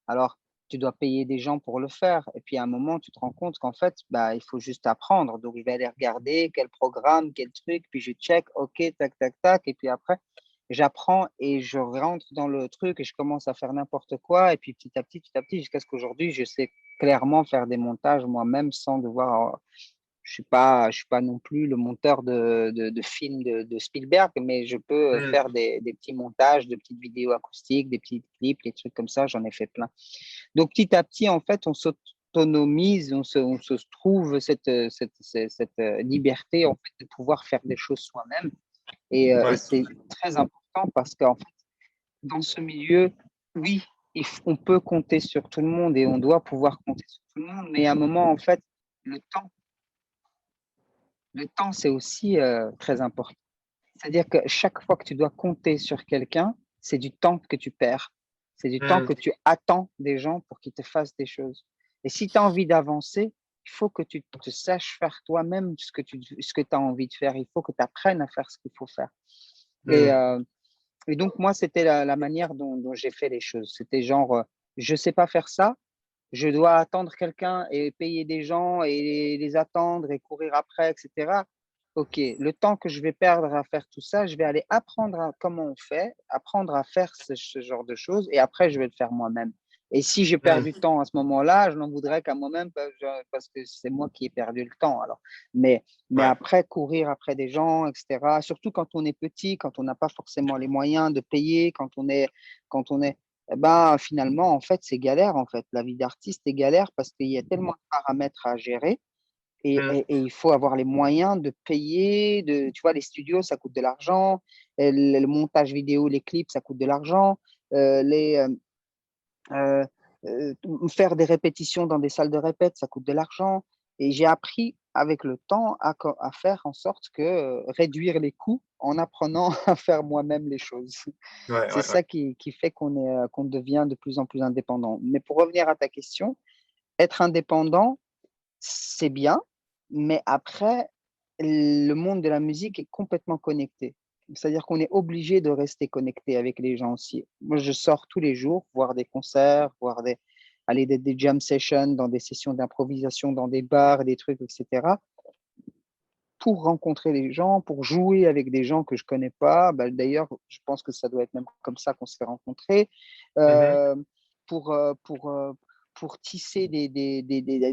Alors, tu dois payer des gens pour le faire. Et puis, à un moment, tu te rends compte qu'en fait, il faut juste apprendre. Donc, je vais aller regarder quel programme, quel truc, puis je check, OK, tac, tac, tac. Et puis après, j'apprends et je rentre dans le truc et je commence à faire n'importe quoi. Et puis, petit à petit, jusqu'à ce qu'aujourd'hui, je sais clairement faire des montages moi-même sans devoir. Je suis pas non plus le monteur de films de Spielberg, mais je peux Mmh, faire des petits montages, de petites vidéos acoustiques, des petits clips, des trucs comme ça, j'en ai fait plein. Donc petit à petit, en fait, on s'autonomise, on se trouve cette liberté en fait, de pouvoir faire des choses soi-même. Et ouais, c'est très important parce qu'en fait, dans ce milieu, oui, on peut compter sur tout le monde et on doit pouvoir compter sur tout le monde, mais à un moment, en fait, le temps le temps, c'est aussi très important. C'est-à-dire que chaque fois que tu dois compter sur quelqu'un, c'est du temps que tu perds. C'est du temps mmh, que tu attends des gens pour qu'ils te fassent des choses. Et si tu as envie d'avancer, il faut que tu te saches faire toi-même ce que tu as envie de faire. Il faut que tu apprennes à faire ce qu'il faut faire. Et, mmh, euh, et donc, moi, c'était la manière dont j'ai fait les choses. C'était genre, je ne sais pas faire ça, je dois attendre quelqu'un et payer des gens et les attendre et courir après, etc. OK, le temps que je vais perdre à faire tout ça, je vais aller apprendre comment on fait, apprendre à faire ce genre de choses et après, je vais le faire moi-même. Et si je perds du mmh, temps à ce moment-là, je n'en voudrais qu'à moi-même parce que c'est moi qui ai perdu le temps. Alors, mais ouais, après, courir après des gens, etc., surtout quand on est petit, quand on n'a pas forcément les moyens de payer, quand on est finalement, en fait, c'est galère, en fait. La vie d'artiste est galère parce qu'il y a tellement de paramètres à gérer mmh, et il faut avoir les moyens de payer, tu vois, les studios, ça coûte de l'argent, le montage vidéo, les clips, ça coûte de l'argent, les, euh, euh, faire des répétitions dans des salles de répète, ça coûte de l'argent. Et j'ai appris avec le temps à faire en sorte que réduire les coûts en apprenant à faire moi-même les choses. ouais, C'est ouais, ouais. ça qui fait qu'on devient de plus en plus indépendant. Mais pour revenir à ta question, être indépendant, c'est bien, mais après, le monde de la musique est complètement connecté. C'est-à-dire qu'on est obligé de rester connecté avec les gens aussi. Moi, je sors tous les jours, voir des concerts, aller des jam sessions, dans des sessions d'improvisation, dans des bars, des trucs, etc., pour rencontrer les gens, pour jouer avec des gens que je connais pas. D'ailleurs, je pense que ça doit être même comme ça qu'on s'est rencontrés. Mmh, Euh, pour, euh, pour, euh, pour tisser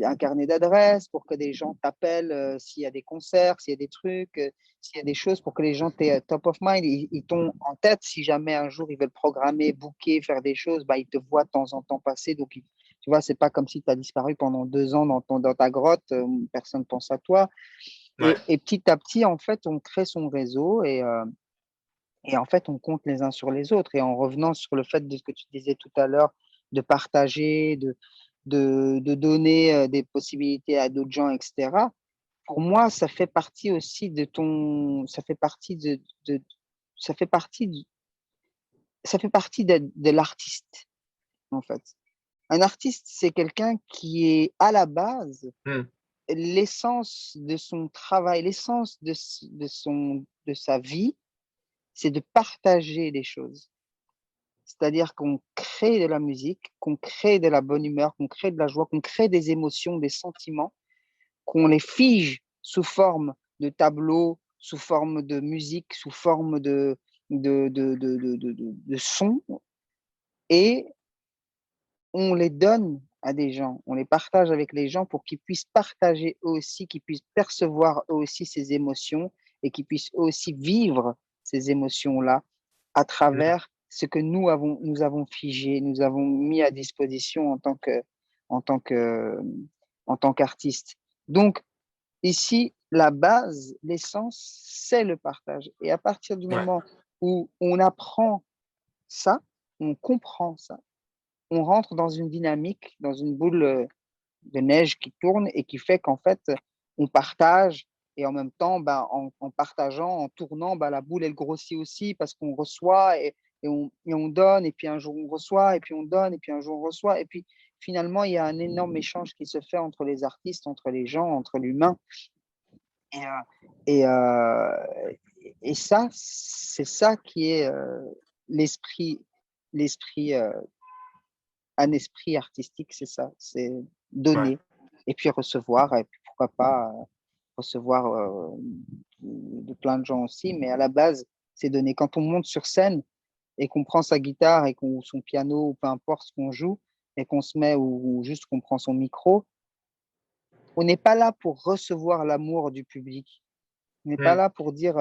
un carnet d'adresses, pour que des gens t'appellent s'il y a des concerts, s'il y a des trucs, s'il y a des choses, pour que les gens t'aient top of mind, ils t'ont en tête. Si jamais un jour ils veulent programmer, booker, faire des choses, ils te voient de temps en temps passer. Donc, tu vois, c'est pas comme si tu as disparu pendant 2 ans dans ta grotte, personne ne pense à toi. ouais, Et petit à petit, en fait, on crée son réseau et en fait, on compte les uns sur les autres. Et en revenant sur le fait de ce que tu disais tout à l'heure, de partager, de donner des possibilités à d'autres gens, etc. Pour moi, ça fait partie aussi ça fait partie ça fait partie de l'artiste. en fait. Un artiste, c'est quelqu'un qui est à la base, l'essence de son travail, l'essence de sa vie, c'est de partager les choses. C'est-à-dire qu'on crée de la musique, qu'on crée de la bonne humeur, qu'on crée de la joie, qu'on crée des émotions, des sentiments, qu'on les fige sous forme de tableaux, sous forme de musique, sous forme de son, et on les donne à des gens, on les partage avec les gens pour qu'ils puissent partager eux aussi, qu'ils puissent percevoir eux aussi ces émotions et qu'ils puissent eux aussi vivre ces émotions-là à travers ce que nous avons figé, nous avons mis à disposition en tant que, en tant qu'artiste. Donc, ici, la base, l'essence, c'est le partage. Et à partir du Ouais. moment où on apprend ça, on comprend ça, on rentre dans une dynamique, dans une boule de neige qui tourne et qui fait qu'en fait, on partage et en même temps, ben, en partageant, en tournant, ben, la boule, elle grossit aussi parce qu'on reçoit et on donne et puis un jour on reçoit et puis on donne et puis un jour on reçoit et puis finalement, il y a un énorme échange qui se fait entre les artistes, entre les gens, entre l'humain. Et, et, et ça, c'est ça qui est l'esprit, l'esprit un esprit artistique, c'est ça, c'est Ouais. donner et puis recevoir, et puis pourquoi pas recevoir de plein de gens aussi, mais à la base, c'est donner. Quand on monte sur scène et qu'on prend sa guitare et qu'on son piano, ou peu importe ce qu'on joue, et qu'on se met ou juste qu'on prend son micro, on n'est pas là pour recevoir l'amour du public. On n'est pas là pour dire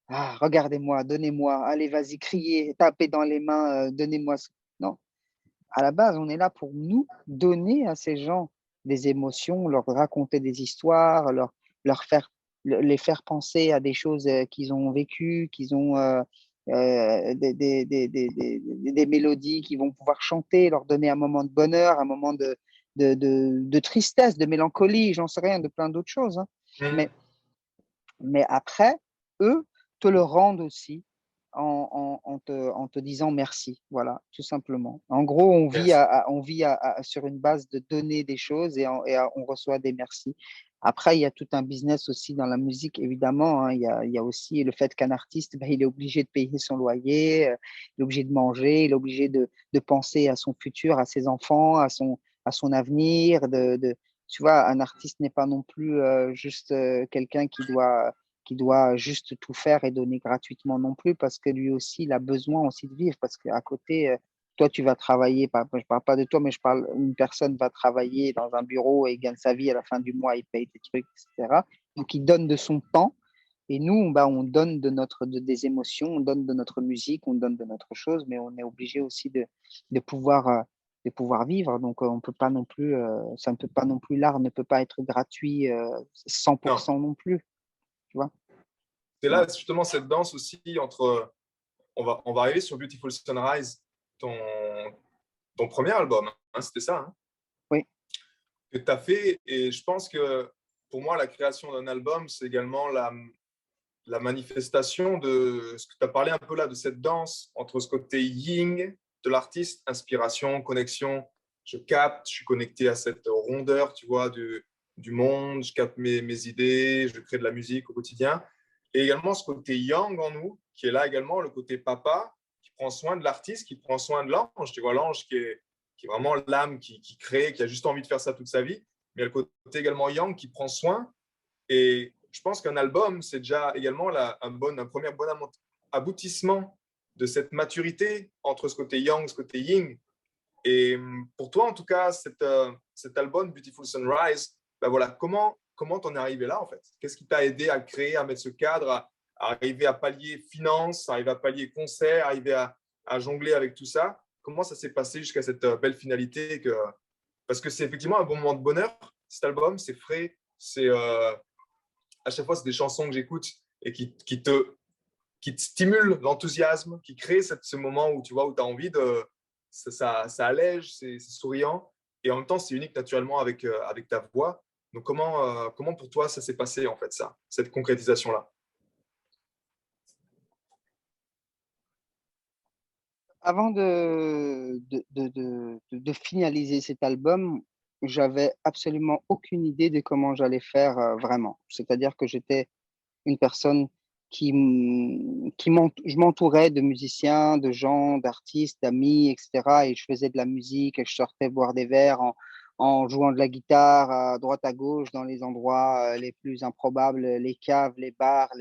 ah, regardez-moi, donnez-moi, allez, vas-y, criez, tapez dans les mains, donnez-moi. Non, à la base, on est là pour nous donner à ces gens des émotions, leur raconter des histoires, leur faire, les faire penser à des choses qu'ils ont vécues, qu'ils ont des mélodies qu'ils vont pouvoir chanter, leur donner un moment de bonheur, un moment de tristesse, de mélancolie, j'en sais rien, de plein d'autres choses. Hein. Mais, mais après, eux te le rendent aussi en te disant merci. Voilà, tout simplement. En gros, Yes. on vit sur une base de donner des choses on reçoit des merci. Après, il y a tout un business aussi dans la musique, évidemment. Hein. Il y a aussi le fait qu'un artiste, ben, il est obligé de payer son loyer, il est obligé de manger, il est obligé de penser à son futur, à ses enfants, à son avenir. Tu vois, un artiste n'est pas non plus juste quelqu'un qui doit juste tout faire et donner gratuitement non plus, parce que lui aussi, il a besoin aussi de vivre, parce qu'à côté, toi, tu vas travailler, je parle pas de toi, mais je parle, une personne va travailler dans un bureau et gagne sa vie à la fin du mois, il paye des trucs, etc. Donc, il donne de son temps, et nous, bah, on donne des émotions, on donne de notre musique, on donne de notre chose, mais on est obligé aussi de pouvoir vivre. Donc, on peut pas non plus, ça ne peut pas non plus, l'art ne peut pas être gratuit Non. 100% non plus, tu vois. C'est Ouais. là justement cette danse aussi entre. On va arriver sur Beautiful Sunrise, ton, ton premier album. Hein, c'était ça. Hein, Oui, que tu as fait. Et je pense que pour moi, la création d'un album, c'est également la manifestation de ce que tu as parlé un peu là, de cette danse entre ce côté yin de l'artiste, inspiration, connexion. Je capte, je suis connecté à cette rondeur, tu vois, du monde, je capte mes idées, je crée de la musique au quotidien. Et également ce côté yang en nous, qui est là également, le côté papa, qui prend soin de l'artiste, qui prend soin de l'ange. Tu vois, l'ange qui est vraiment l'âme qui crée, qui a juste envie de faire ça toute sa vie. Mais il y a le côté également yang qui prend soin. Et je pense qu'un album, c'est déjà également un premier bon aboutissement de cette maturité entre ce côté yang, ce côté yin. Et pour toi, en tout cas, cet album Beautiful Sunrise, ben voilà, comment t'en es arrivé là en fait? Qu'est-ce qui t'a aidé à le créer, à mettre ce cadre, à arriver à pallier finance, arriver à pallier concert, arriver à jongler avec tout ça? Comment ça s'est passé jusqu'à cette belle finalité parce que c'est effectivement un bon moment de bonheur, cet album, c'est frais, c'est à chaque fois, c'est des chansons que j'écoute et qui te stimulent l'enthousiasme, qui créent ce moment où tu vois, où tu as envie de. Ça allège, c'est souriant. Et en même temps, c'est unique naturellement avec ta voix. Donc, comment pour toi ça s'est passé, en fait, ça, cette concrétisation-là? Avant de finaliser cet album, j'avais absolument aucune idée de comment j'allais faire vraiment. C'est-à-dire que j'étais une personne je m'entourais de musiciens, de gens, d'artistes, d'amis, etc. Et je faisais de la musique, et je sortais boire des verres en jouant de la guitare à droite à gauche dans les endroits les plus improbables, les caves, les bars,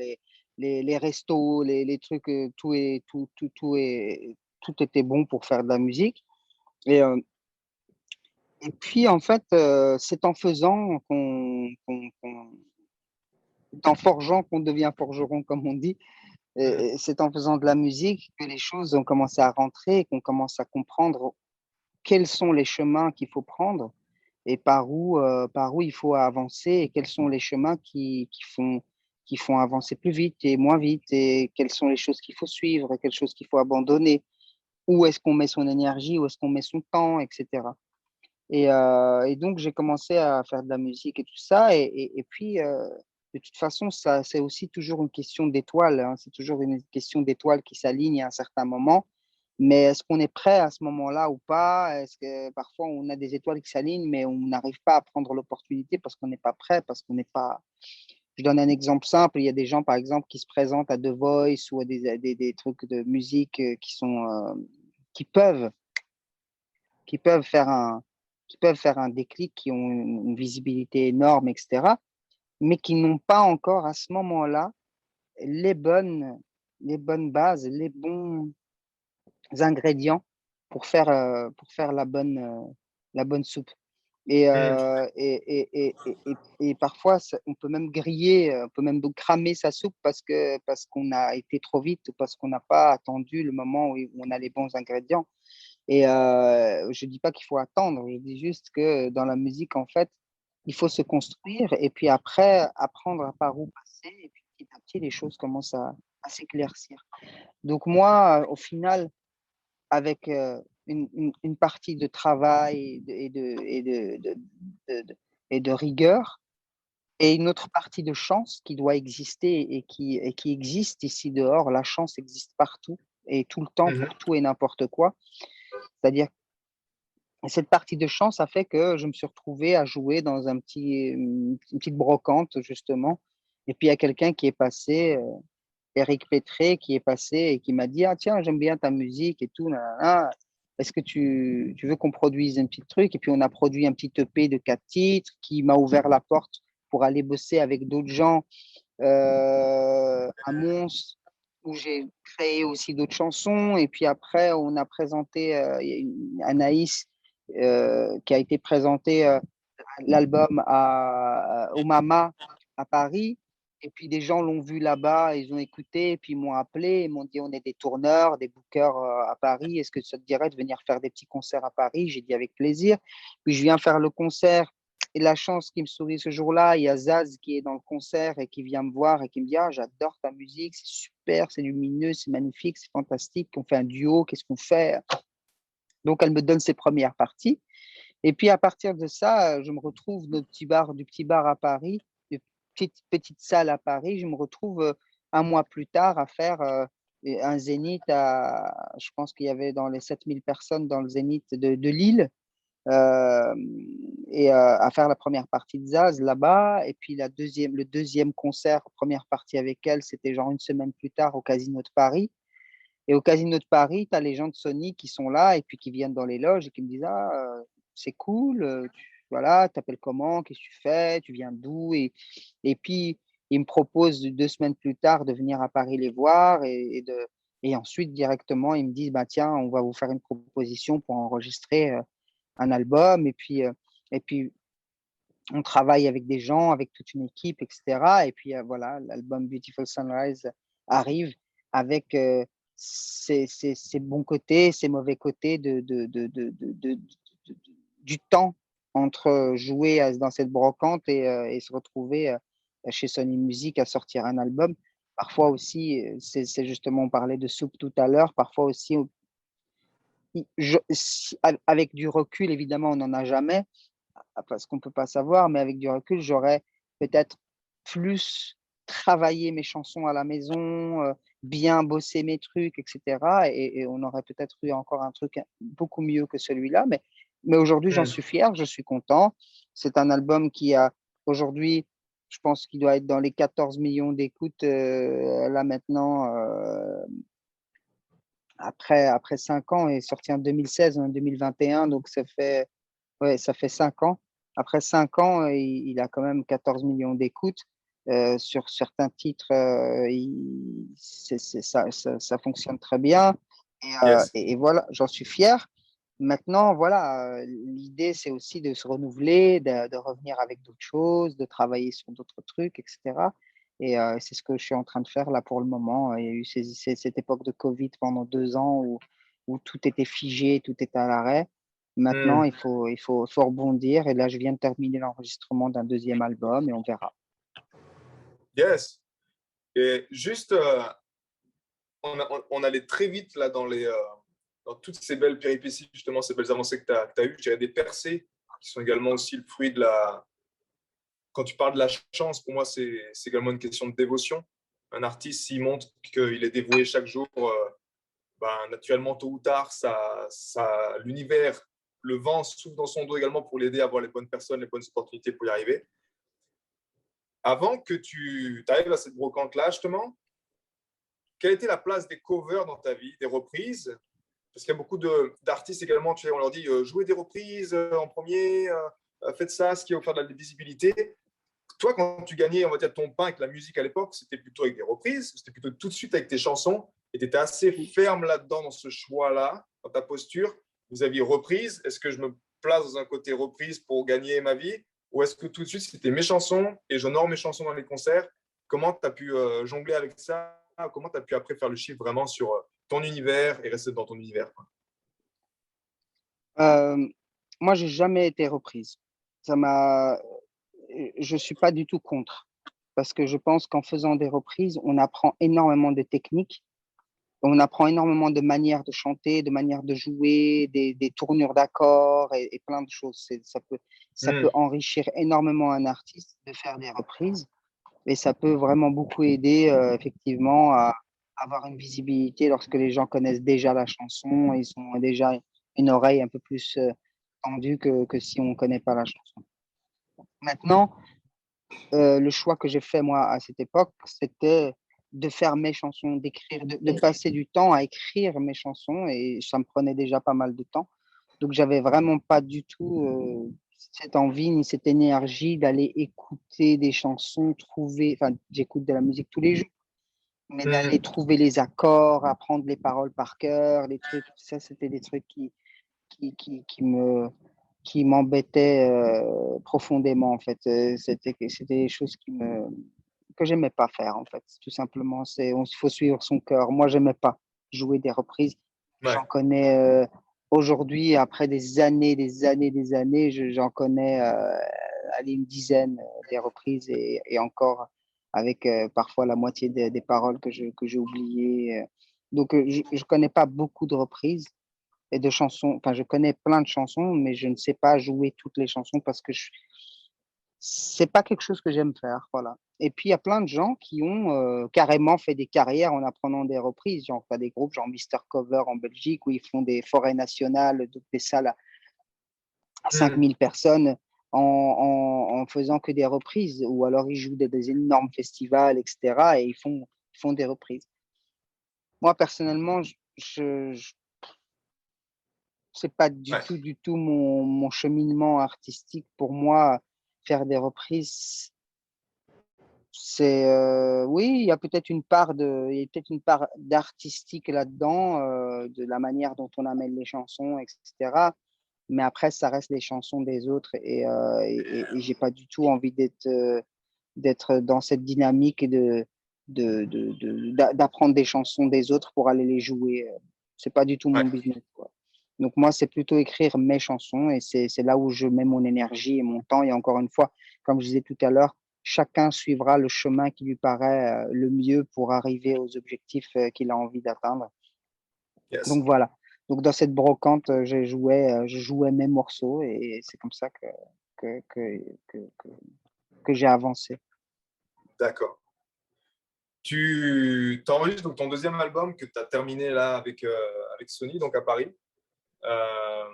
les restos, les trucs, tout était bon pour faire de la musique. Et, euh, et puis, en fait, c'est en faisant c'est en forgeant qu'on devient forgeron, comme on dit. Et c'est en faisant de la musique que les choses ont commencé à rentrer, qu'on commence à comprendre quels sont les chemins qu'il faut prendre et par où il faut avancer et quels sont les chemins qui font avancer plus vite et moins vite et quelles sont les choses qu'il faut suivre et quelles choses qu'il faut abandonner. Où est-ce qu'on met son énergie, où est-ce qu'on met son temps, etc. Et donc, j'ai commencé à faire de la musique et tout ça. Et puis, de toute façon, ça, c'est aussi toujours une question d'étoiles, hein. C'est toujours une question d'étoiles qui s'alignent à un certain moment. Mais est-ce qu'on est prêt à ce moment-là ou pas? Est-ce que parfois on a des étoiles qui s'alignent, mais on n'arrive pas à prendre l'opportunité parce qu'on n'est pas prêt, parce qu'on n'est pas. Je donne un exemple simple. Il y a des gens, par exemple, qui se présentent à The Voice ou à des trucs de musique qui peuvent qui peuvent faire un, qui peuvent faire un déclic, qui ont une visibilité énorme, etc., mais qui n'ont pas encore à ce moment-là les bonnes, les bonnes bases, les bons ingrédients pour faire la bonne soupe. Et parfois, on peut même griller, on peut même cramer sa soupe parce qu'on a été trop vite ou parce qu'on n'a pas attendu le moment où on a les bons ingrédients. Et je dis pas qu'il faut attendre, je dis juste que dans la musique, en fait, il faut se construire et puis après, apprendre à par où passer. Et puis petit à petit, les choses commencent à s'éclaircir. Donc moi, au final, avec une partie de travail et de rigueur et une autre partie de chance qui doit exister et qui existe ici dehors, la chance existe partout et tout le temps pour tout et n'importe quoi. C'est-à-dire cette partie de chance a fait que je me suis retrouvé à jouer dans une petite brocante, justement. Et puis, il y a quelqu'un qui est passé, Eric Pétré, qui est passé et qui m'a dit: ah, tiens, j'aime bien ta musique et tout. Nanana. Est-ce que tu veux qu'on produise un petit truc? Et puis, on a produit un petit EP de 4 titres qui m'a ouvert la porte pour aller bosser avec d'autres gens à Mons, où j'ai créé aussi d'autres chansons. Et puis après, on a présenté Anaïs, qui a été présenté l'album au Mama à Paris. Et puis des gens l'ont vu là-bas, ils ont écouté, et puis ils m'ont appelé, ils m'ont dit: on est des tourneurs, des bookers à Paris, est-ce que ça te dirait de venir faire des petits concerts à Paris? J'ai dit avec plaisir. Puis je viens faire le concert. Et la chance qui me sourit ce jour-là, il y a Zaz qui est dans le concert et qui vient me voir et qui me dit: ah, j'adore ta musique, c'est super, c'est lumineux, c'est magnifique, c'est fantastique, on fait un duo, qu'est-ce qu'on fait? Donc elle me donne ses premières parties. Et puis à partir de ça, je me retrouve du petit bar à Paris, de petite salle à Paris. Je me retrouve un mois plus tard à faire un zénith je pense qu'il y avait dans les 7000 personnes dans le zénith de Lille, euh, à faire la première partie de Zaz là-bas. Et puis le deuxième concert, première partie avec elle, c'était genre une semaine plus tard au Casino de Paris. Et au Casino de Paris, tu as les gens de Sony qui sont là et puis qui viennent dans les loges et qui me disent: ah, c'est cool, voilà, t'appelles comment, qu'est-ce que tu fais, tu viens d'où? Et puis, ils me proposent 2 semaines plus tard de venir à Paris les voir et ensuite, directement, ils me disent: bah, tiens, on va vous faire une proposition pour enregistrer un album. Et puis, on travaille avec des gens, avec toute une équipe, etc. Et puis voilà, l'album Beautiful Sunrise arrive avec ses bons côtés, ses mauvais côtés du temps entre jouer dans cette brocante et se retrouver chez Sony Music à sortir un album. Parfois aussi, c'est justement, on parlait de soupe tout à l'heure, parfois aussi, avec du recul, évidemment, on n'en a jamais, parce qu'on ne peut pas savoir, mais avec du recul, j'aurais peut-être plus travaillé mes chansons à la maison, bien bosser mes trucs, etc. Et on aurait peut-être eu encore un truc beaucoup mieux que celui-là. Mais aujourd'hui, j'en Hmm. suis fier, je suis content. C'est un album qui a aujourd'hui, je pense qu'il doit être dans les 14 millions d'écoutes là maintenant. Après 5 ans, il est sorti en 2016, en 2021, donc ça fait 5 ans. Après 5 ans, il a quand même 14 millions d'écoutes. Sur certains titres, ça fonctionne très bien. Yes. Et voilà, j'en suis fier. Maintenant, voilà, l'idée, c'est aussi de se renouveler, de revenir avec d'autres choses, de travailler sur d'autres trucs, etc. Et c'est ce que je suis en train de faire là pour le moment. Il y a eu cette époque de Covid pendant 2 ans où tout était figé, tout était à l'arrêt. Maintenant, Hmm. il faut rebondir. Et là, je viens de terminer l'enregistrement d'un deuxième album et on verra. Yes. Et juste, on allait très vite là dans toutes ces belles péripéties, justement, ces belles avancées que tu as eues. Je dirais des percées qui sont également aussi le fruit de la. Quand tu parles de la chance, pour moi, c'est également une question de dévotion. Un artiste, s'il montre qu'il est dévoué chaque jour, naturellement, tôt ou tard, l'univers, le vent souffle dans son dos également pour l'aider à avoir les bonnes personnes, les bonnes opportunités pour y arriver. Avant que tu arrives à cette brocante-là, justement, quelle était la place des covers dans ta vie, des reprises? Parce qu'il y a beaucoup d'artistes également, tu sais, on leur dit jouez des reprises en premier, faites ça, ce qui va vous faire de la visibilité. Toi, quand tu gagnais, on va dire, ton pain avec la musique à l'époque, c'était plutôt avec des reprises, c'était plutôt tout de suite avec tes chansons, et tu étais assez ferme là-dedans, dans ce choix-là, dans ta posture. Vous aviez reprise, est-ce que je me place dans un côté reprise pour gagner ma vie, ou est-ce que tout de suite, c'était mes chansons, et j'honore mes chansons dans les concerts? Comment tu as pu jongler avec ça? Comment tu as pu après faire le chiffre vraiment sur ton univers et rester dans ton univers, quoi? Euh, Moi, j'ai jamais été reprise. Ça m'a, je suis pas du tout contre parce que je pense qu'en faisant des reprises, on apprend énormément de techniques, on apprend énormément de manières de chanter, de manières de jouer, des tournures d'accords et plein de choses. Ça peut Mm. enrichir énormément un artiste de faire des reprises et ça peut vraiment beaucoup aider effectivement à avoir une visibilité lorsque les gens connaissent déjà la chanson, ils ont déjà une oreille un peu plus tendue que si on ne connaît pas la chanson. Maintenant, le choix que j'ai fait moi à cette époque, c'était de faire mes chansons, d'écrire, de passer du temps à écrire mes chansons et ça me prenait déjà pas mal de temps. Donc j'avais vraiment pas du tout cette envie ni cette énergie d'aller écouter des chansons, trouver, enfin j'écoute de la musique tous les jours, mais d'aller Mm. trouver les accords, apprendre les paroles par cœur, les trucs, ça c'était des trucs qui m'embêtaient profondément en fait. C'était des choses que j'aimais pas faire en fait. Tout simplement, il faut suivre son cœur. Moi, j'aimais pas jouer des reprises. J'en Ouais. connais aujourd'hui, après des années, des années, des années, j'en connais allez, une dizaine des reprises et encore avec parfois la moitié des paroles que j'ai oubliées. Donc, je connais pas beaucoup de reprises et de chansons. Enfin, je connais plein de chansons, mais je ne sais pas jouer toutes les chansons parce que c'est pas quelque chose que j'aime faire, voilà. Et puis il y a plein de gens qui ont carrément fait des carrières en apprenant des reprises. Genre, t'as des groupes genre Mister Cover en Belgique où ils font des forêts nationales, donc des salles à Mm. 5000 personnes en faisant que des reprises. Ou alors ils jouent des énormes festivals, etc. Et ils font des reprises. Moi, personnellement, c'est pas Ouais. du tout mon cheminement artistique. Pour moi, faire des reprises, oui, il y a peut-être une part d'artistique là-dedans, de la manière dont on amène les chansons, etc. Mais après, ça reste les chansons des autres et j'ai pas du tout envie d'être dans cette dynamique et d'apprendre des chansons des autres pour aller les jouer. C'est pas du tout mon Ouais. business, quoi. Donc moi, c'est plutôt écrire mes chansons et c'est là où je mets mon énergie et mon temps. Et encore une fois, comme je disais tout à l'heure, chacun suivra le chemin qui lui paraît le mieux pour arriver aux objectifs qu'il a envie d'atteindre. Yes. Donc voilà. Donc dans cette brocante, je jouais mes morceaux et c'est comme ça que, que, que, que, que j'ai avancé. D'accord. Tu enregistres donc ton deuxième album que tu as terminé là avec Sony, donc à Paris. Euh,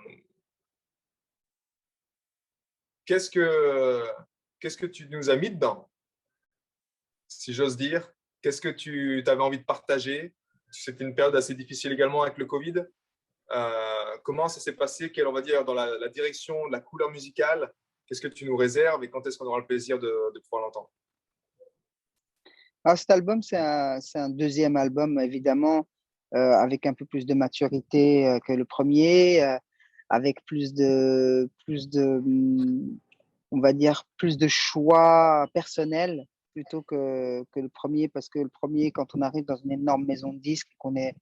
qu'est-ce que, qu'est-ce que tu nous as mis dedans, si j'ose dire? Qu'est-ce que tu avais envie de partager? C'était une période assez difficile également avec le Covid. Comment ça s'est passé? Quelle, on va dire, dans la direction, la couleur musicale? Qu'est-ce que tu nous réserves et quand est-ce qu'on aura le plaisir de pouvoir l'entendre? Alors, cet album, c'est un deuxième album, évidemment, avec un peu plus de maturité que le premier, avec on va dire, plus de choix personnels plutôt que le premier, parce que le premier, quand on arrive dans une énorme maison de disques, on est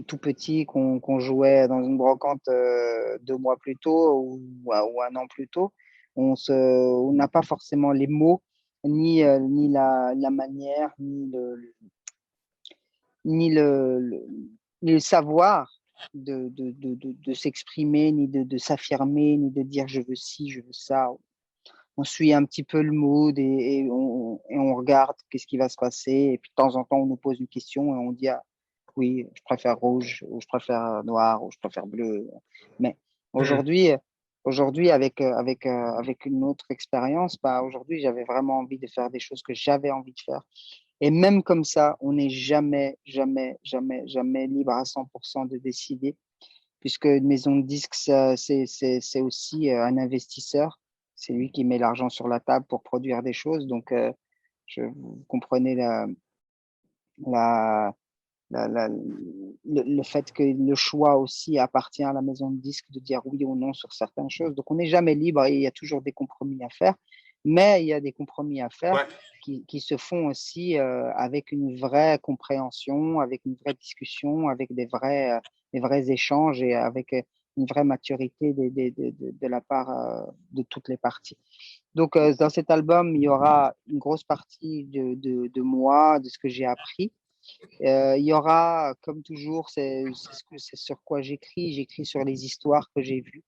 tout petit, qu'on jouait dans une brocante 2 mois plus tôt ou un an plus tôt, on n'a pas forcément les mots, ni la manière, ni le savoir de s'exprimer, ni de s'affirmer, ni de dire je veux ci, je veux ça. On suit un petit peu le mood et on regarde qu'est-ce qui va se passer. Et puis de temps en temps, on nous pose une question et on dit ah, oui, je préfère rouge, ou je préfère noir, ou je préfère bleu. Mais Hmm. aujourd'hui, aujourd'hui avec une autre expérience, bah, aujourd'hui, j'avais vraiment envie de faire des choses que j'avais envie de faire. Et même comme ça, on n'est jamais, jamais, jamais, jamais libre à 100% de décider, puisque une maison de disques, c'est aussi un investisseur. C'est lui qui met l'argent sur la table pour produire des choses. Donc, vous comprenez la, le fait que le choix aussi appartient à la maison de disques de dire oui ou non sur certaines choses. Donc, on n'est jamais libre et il y a toujours des compromis à faire. Mais il y a des compromis à faire Ouais. qui se font aussi avec une vraie compréhension, avec une vraie discussion, avec des vrais échanges et avec une vraie maturité de la part de toutes les parties. Donc, dans cet album, il y aura une grosse partie de moi, de ce que j'ai appris. Il y aura, comme toujours, c'est sur quoi j'écris. J'écris sur les histoires que j'ai vues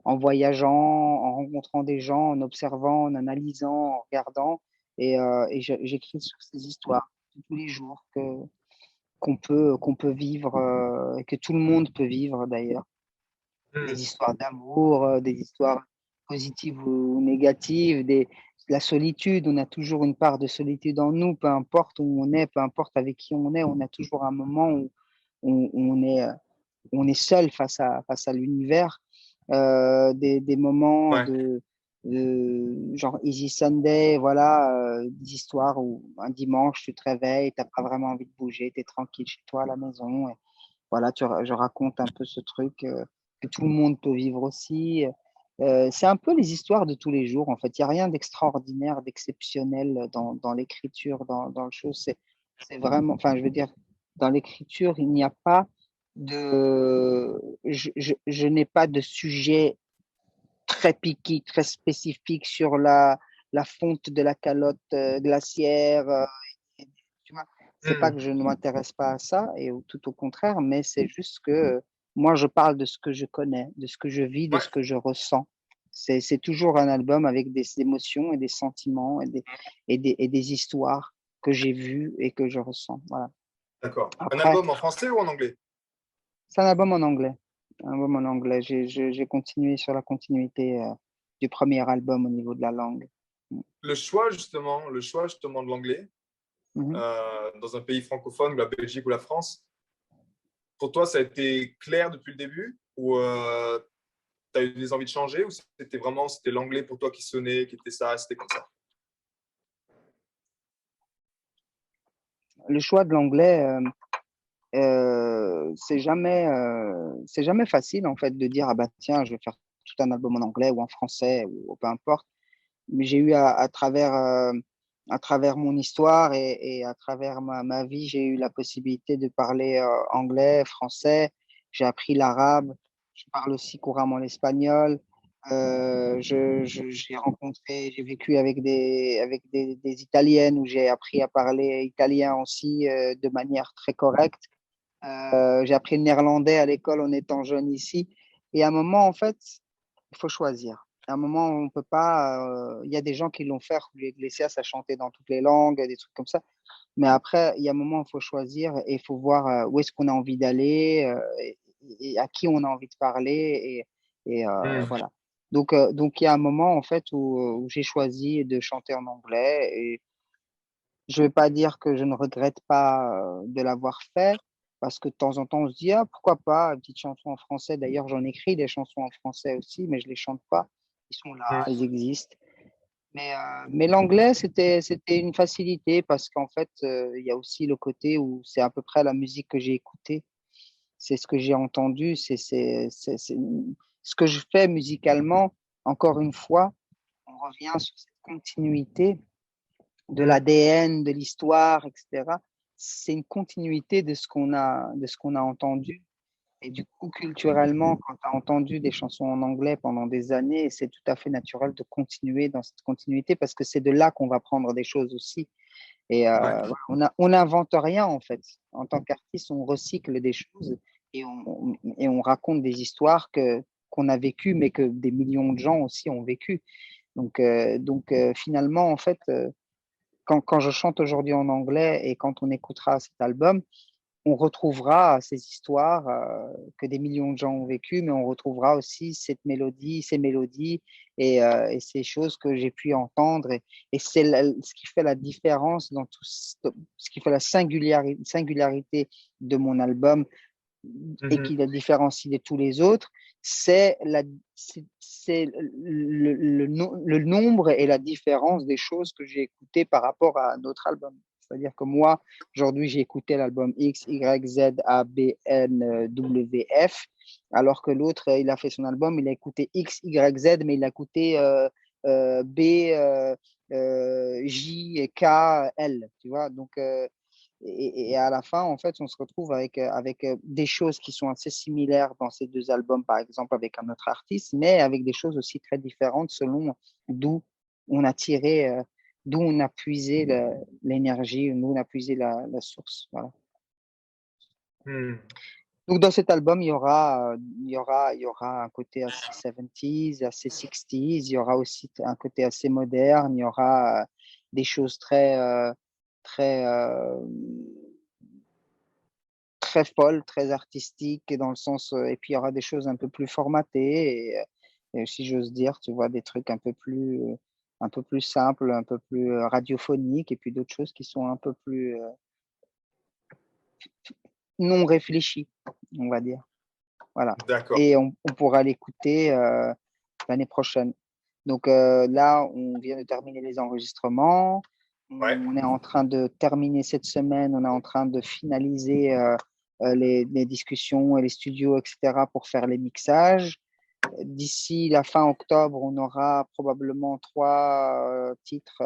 en voyageant, en rencontrant des gens, en observant, en analysant, en regardant. J'écris sur ces histoires de tous les jours qu'on peut vivre, et que tout le monde peut vivre d'ailleurs. Hmm. Des histoires d'amour, des histoires positives ou négatives, de la solitude. On a toujours une part de solitude en nous, peu importe où on est, peu importe avec qui on a toujours un moment où on est seul face à l'univers. Des moments Ouais. genre Easy Sunday, voilà, des histoires où un dimanche, tu te réveilles, tu n'as pas vraiment envie de bouger, tu es tranquille chez toi à la maison. Et voilà, je raconte un peu ce truc que tout le monde peut vivre aussi. C'est un peu les histoires de tous les jours, en fait. Il n'y a rien d'extraordinaire, d'exceptionnel dans l'écriture, dans le show. C'est vraiment, enfin, je veux dire, dans l'écriture, il n'y a pas je n'ai pas de sujet très piqué, très spécifique sur la fonte de la calotte glaciaire. Tu vois, c'est pas Hmm. que je ne m'intéresse pas à ça, et tout au contraire, mais c'est juste que moi, je parle de ce que je connais, de ce que je vis, de Ouais. ce que je ressens. C'est toujours un album avec des émotions et des sentiments et des histoires que j'ai vues et que je ressens. Voilà. D'accord. Un Après, album en français ou en anglais? c'est un album en anglais. Un album en anglais. J'ai continué sur la continuité du premier album au niveau de la langue. Le choix justement de l'anglais Mhm. dans un pays francophone, la Belgique ou la France, pour toi, ça a été clair depuis le début ou tu as eu des envies de changer ou c'était l'anglais pour toi qui sonnait, qui était ça, c'était comme ça? Le choix de l'anglais, c'est jamais facile en fait de dire ah bah tiens, je vais faire tout un album en anglais ou en français ou peu importe. Mais j'ai eu à travers mon histoire et à travers ma vie, j'ai eu la possibilité de parler anglais, français. J'ai appris l'arabe. Je parle aussi couramment l'espagnol. J'ai vécu des Italiennes où j'ai appris à parler italien aussi de manière très correcte. J'ai appris le néerlandais à l'école en étant jeune ici. Et à un moment, en fait, il faut choisir. À un moment, on peut pas. Il y a des gens qui l'ont fait, Julio Iglesias a chanté dans toutes les langues, des trucs comme ça. Mais après, il y a un moment, il faut choisir et il faut voir où est-ce qu'on a envie d'aller et à qui on a envie de parler. Hmm. Voilà. Donc, il y a un moment, en fait, où j'ai choisi de chanter en anglais. Et je ne vais pas dire que je ne regrette pas de l'avoir fait, parce que de temps en temps, on se dit, ah, pourquoi pas, une petite chanson en français. D'ailleurs, j'en écris des chansons en français aussi, mais je ne les chante pas. Ils sont là, Hmm. ils existent. Mais l'anglais, c'était une facilité parce qu'en fait, il y a aussi le côté où c'est à peu près la musique que j'ai écoutée, c'est ce que j'ai entendu, c'est ce que je fais musicalement. Encore une fois, on revient sur cette continuité de Hmm. l'ADN, de l'histoire, etc. C'est une continuité de ce qu'on a entendu. Et du coup, culturellement, quand tu as entendu des chansons en anglais pendant des années, c'est tout à fait naturel de continuer dans cette continuité parce que c'est de là qu'on va prendre des choses aussi. Et Ouais. on n'invente rien en fait. En tant qu'artiste, on recycle des choses et on raconte des histoires qu'on a vécues, mais que des millions de gens aussi ont vécues. Donc, finalement, en fait, quand je chante aujourd'hui en anglais et quand on écoutera cet album, on retrouvera ces histoires que des millions de gens ont vécues, mais on retrouvera aussi cette mélodie, ces mélodies et ces choses que j'ai pu entendre. Et c'est ce qui fait la différence dans tout ce qui fait la singularité de mon album et Mhm. qui la différencie de tous les autres, c'est le nombre et la différence des choses que j'ai écoutées par rapport à un autre album. C'est-à-dire que moi, aujourd'hui, j'ai écouté l'album X, Y, Z, A, B, N, W, F, alors que l'autre, il a fait son album, il a écouté X, Y, Z, mais il a écouté B, J, K, L, tu vois. Donc, et à la fin, en fait, on se retrouve avec des choses qui sont assez similaires dans ces deux albums, par exemple, avec un autre artiste, mais avec des choses aussi très différentes selon d'où on a tiré, d'où on a puisé l'énergie, d'où on a puisé la source. Voilà. Hmm. Donc, dans cet album, il y aura un côté assez 70s, assez 60s, il y aura aussi un côté assez moderne, il y aura des choses très, très folle, très artistique, et dans le sens, et puis il y aura des choses un peu plus formatées, et si j'ose dire, tu vois, des trucs un peu plus simples, un peu plus radiophoniques, et puis d'autres choses qui sont un peu plus non réfléchies, on va dire. Voilà. D'accord. Et on pourra l'écouter l'année prochaine. Donc là, on vient de terminer les enregistrements. Ouais. On est en train de terminer cette semaine. On est en train de finaliser les discussions et les studios, etc., pour faire les mixages. D'ici la fin octobre, on aura probablement 3 titres,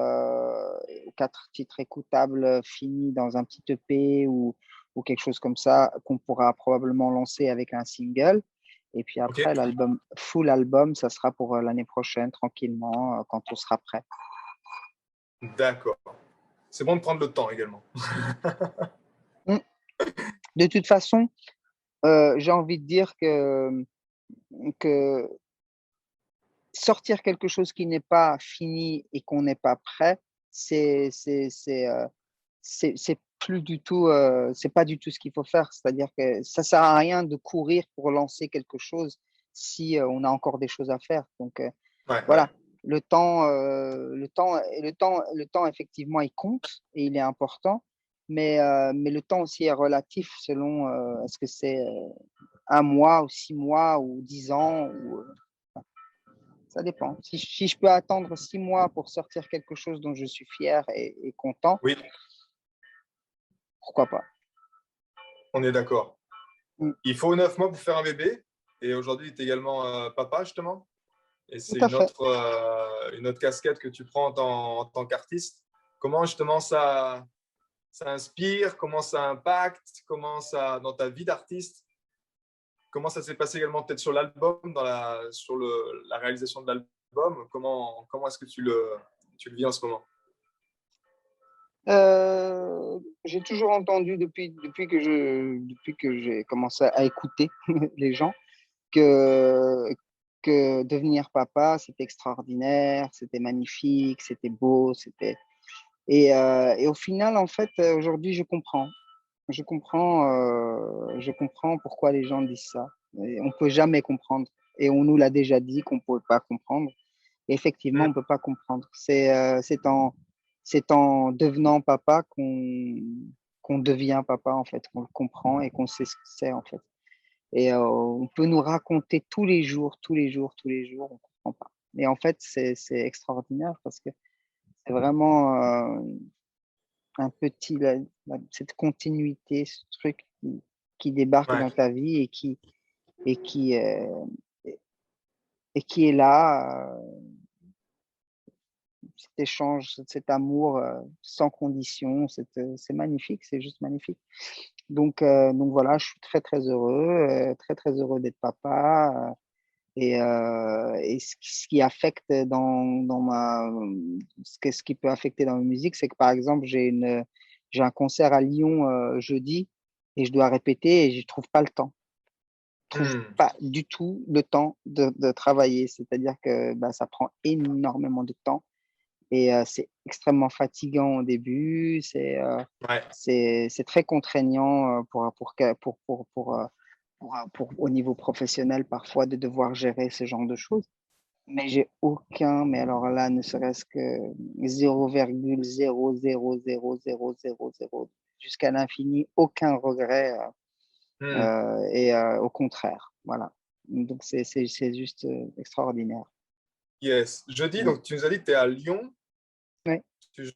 4 titres écoutables finis dans un petit EP ou quelque chose comme ça qu'on pourra probablement lancer avec un single. Et puis Ok. après, full album, ça sera pour l'année prochaine, tranquillement, quand on sera prêt. D'accord. C'est bon de prendre le temps également. Mm. De toute façon, j'ai envie de dire que sortir quelque chose qui n'est pas fini et qu'on n'est pas prêt, c'est plus du tout, c'est pas du tout ce qu'il faut faire. C'est-à-dire que ça sert à rien de courir pour lancer quelque chose si on a encore des choses à faire. Donc Ouais, ouais. voilà, le temps, effectivement, il compte et il est important, mais le temps aussi est relatif selon est-ce que c'est 1 mois ou 6 mois ou 10 ans ou ça dépend. Si je peux attendre 6 mois pour sortir quelque chose dont je suis fier et content, Oui, pourquoi pas? on est d'accord. Mm. Il faut 9 mois pour faire un bébé. Et aujourd'hui, tu es également papa, justement. Et Tout c'est à une fait. autre casquette que tu prends en tant qu'artiste. Comment justement ça inspire, comment ça impacte, comment ça, dans ta vie d'artiste, comment ça s'est passé également peut-être sur l'album, sur la réalisation de l'album, comment est-ce que tu le vis en ce moment? J'ai toujours entendu depuis que j'ai commencé à écouter les gens que, que devenir papa, c'était extraordinaire, c'était magnifique, c'était beau, et au final, en fait, aujourd'hui, je comprends. Je comprends pourquoi les gens disent ça. Et on peut jamais comprendre. Et on nous l'a déjà dit qu'on ne peut pas comprendre. Et effectivement, Hmm. on ne peut pas comprendre. C'est en devenant papa qu'on devient papa, en fait, qu'on le comprend et qu'on sait ce que c'est, en fait. Et on peut nous raconter tous les jours, tous les jours, tous les jours, on ne comprend pas. Et en fait, c'est extraordinaire parce que c'est vraiment un petit, cette continuité, ce truc qui débarque Ouais. dans ta vie et qui, euh, et qui est là, cet échange, cet amour sans condition, c'est magnifique, c'est juste magnifique. Donc voilà, je suis très très heureux, très heureux d'être papa. Et ce qui affecte dans ce qui peut affecter dans ma musique, c'est que par exemple, j'ai un concert à Lyon jeudi et je dois répéter et je trouve pas le temps. Je trouve Hmm. pas du tout le temps de travailler. C'est-à-dire que bah, ça prend énormément de temps et c'est extrêmement fatigant au début. Ouais. C'est très contraignant au niveau professionnel parfois de devoir gérer ce genre de choses. Mais j'ai aucun, mais alors là, ne serait-ce que 0,0000000 jusqu'à l'infini, aucun regret. Hmm. Et au contraire, voilà. Donc c'est juste extraordinaire. Yes. Jeudi, Mm. donc tu nous as dit que tu es à Lyon. Ouais. Tu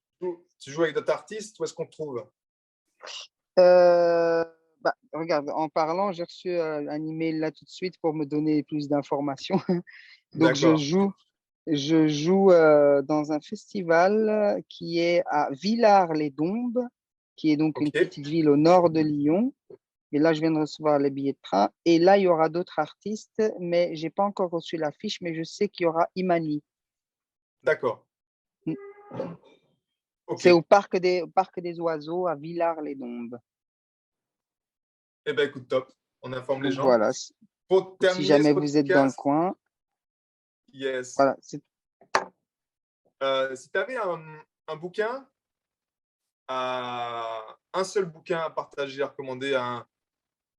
joues avec d'autres artistes. Où est-ce qu'on te trouve? Euh, Bah, regarde, en parlant, j'ai reçu un email là tout de suite pour me donner plus d'informations. Donc D'accord. je joue dans un festival qui est à Villars-les-Dombes, qui est donc une Ok. petite ville au nord de Lyon. Et là, je viens de recevoir les billets de train. Et là, il y aura d'autres artistes, mais j'ai pas encore reçu l'affiche, mais je sais qu'il y aura Imani. D'accord. Ok. C'est au parc des Oiseaux à Villars-les-Dombes. Eh ben écoute, top. On informe les Donc gens. voilà, Pour si terminer ce jamais vous êtes dans le podcast, coin, yes. voilà. Si tu avais un bouquin, un seul bouquin à partager, à recommander à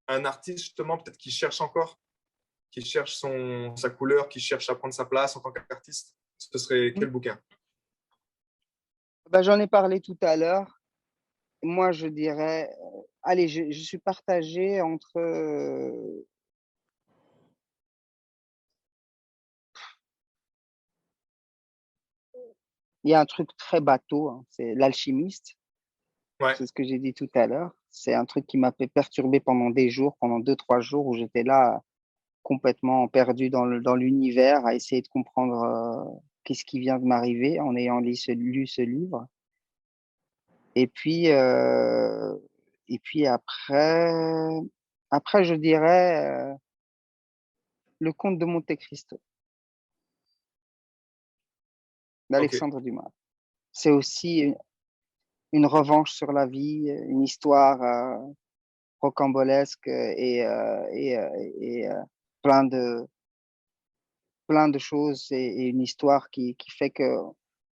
un artiste, justement, peut-être qui cherche encore, qui cherche sa couleur, qui cherche à prendre sa place en tant qu'artiste, ce serait quel bouquin? Bah, j'en ai parlé tout à l'heure. Moi, je dirais, allez, je suis partagé entre. Il y a un truc très bateau, hein, c'est L'Alchimiste. Ouais. C'est ce que j'ai dit tout à l'heure. C'est un truc qui m'a fait perturber pendant des jours, pendant 2, 3 jours où j'étais là complètement perdu dans l'univers à essayer de comprendre qu'est-ce qui vient de m'arriver en ayant lu ce livre. Et puis, euh, et puis après, je dirais Le Comte de Monte-Cristo Ok. d'Alexandre Dumas. C'est aussi une revanche sur la vie, une histoire rocambolesque et plein de, plein de choses et une histoire qui fait que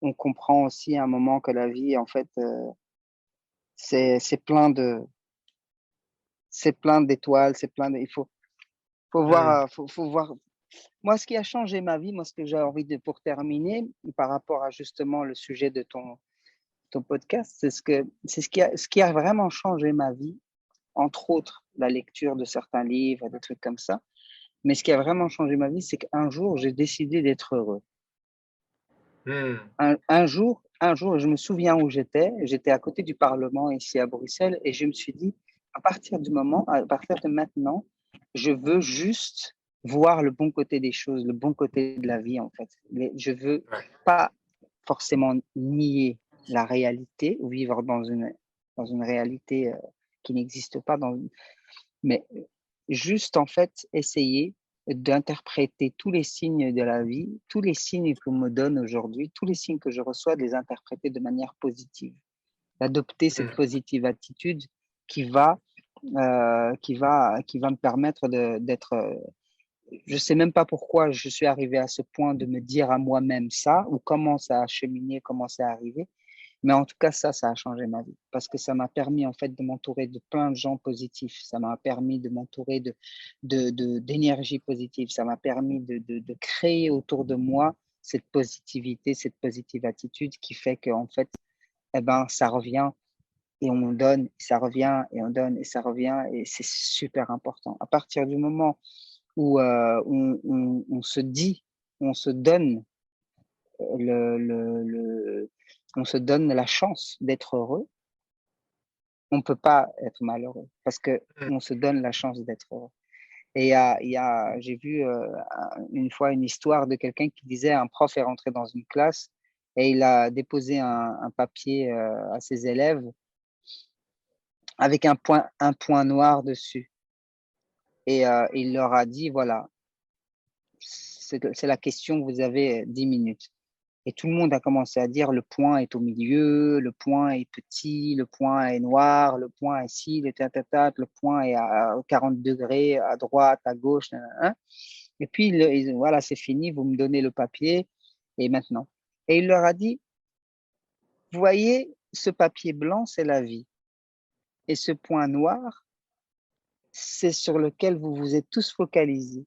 on comprend aussi à un moment que la vie, en fait, c'est plein d'étoiles, faut Hmm. voir, faut voir. Moi, ce qui a changé ma vie, moi, ce que j'ai envie de, pour terminer, par rapport à justement le sujet de ton podcast, c'est ce qui a vraiment changé ma vie, entre autres la lecture de certains livres, des trucs comme ça. Mais ce qui a vraiment changé ma vie, c'est qu'un jour, j'ai décidé d'être heureux. Hmm. Un jour, je me souviens où j'étais. J'étais à côté du Parlement ici à Bruxelles et je me suis dit, à partir de maintenant, je veux juste voir le bon côté des choses, le bon côté de la vie en fait. Je veux Ouais. pas forcément nier la réalité ou vivre dans une réalité qui n'existe pas, mais juste en fait essayer d'interpréter tous les signes de la vie, tous les signes qu'on me donne aujourd'hui, tous les signes que je reçois, de les interpréter de manière positive, d'adopter cette Hmm. positive attitude qui va me permettre d'être je sais même pas pourquoi je suis arrivé à ce point de me dire à moi-même ça, ou comment ça a cheminé, comment c'est arrivé. Mais en tout cas, ça a changé ma vie parce que ça m'a permis en fait de m'entourer de plein de gens positifs. Ça m'a permis de m'entourer d'énergie positive. Ça m'a permis de créer autour de moi cette positivité, cette positive attitude qui fait qu'en fait, eh ben, ça revient et on donne, ça revient et on donne et ça revient et c'est super important. À partir du moment où on se dit, on se donne on se donne la chance d'être heureux, on ne peut pas être malheureux parce qu'on se donne la chance d'être heureux. Et j'ai vu une fois une histoire de quelqu'un qui disait un prof est rentré dans une classe et il a déposé un papier à ses élèves avec un point noir dessus. Et il leur a dit, voilà, c'est la question, vous avez 10 minutes. Et tout le monde a commencé à dire le point est au milieu, le point est petit, le point est noir, le point est ci, le point est à 40 degrés, à droite, à gauche. Et puis, voilà, c'est fini, vous me donnez le papier, et maintenant. Et il leur a dit, vous voyez, ce papier blanc, c'est la vie. Et ce point noir, c'est sur lequel vous vous êtes tous focalisés.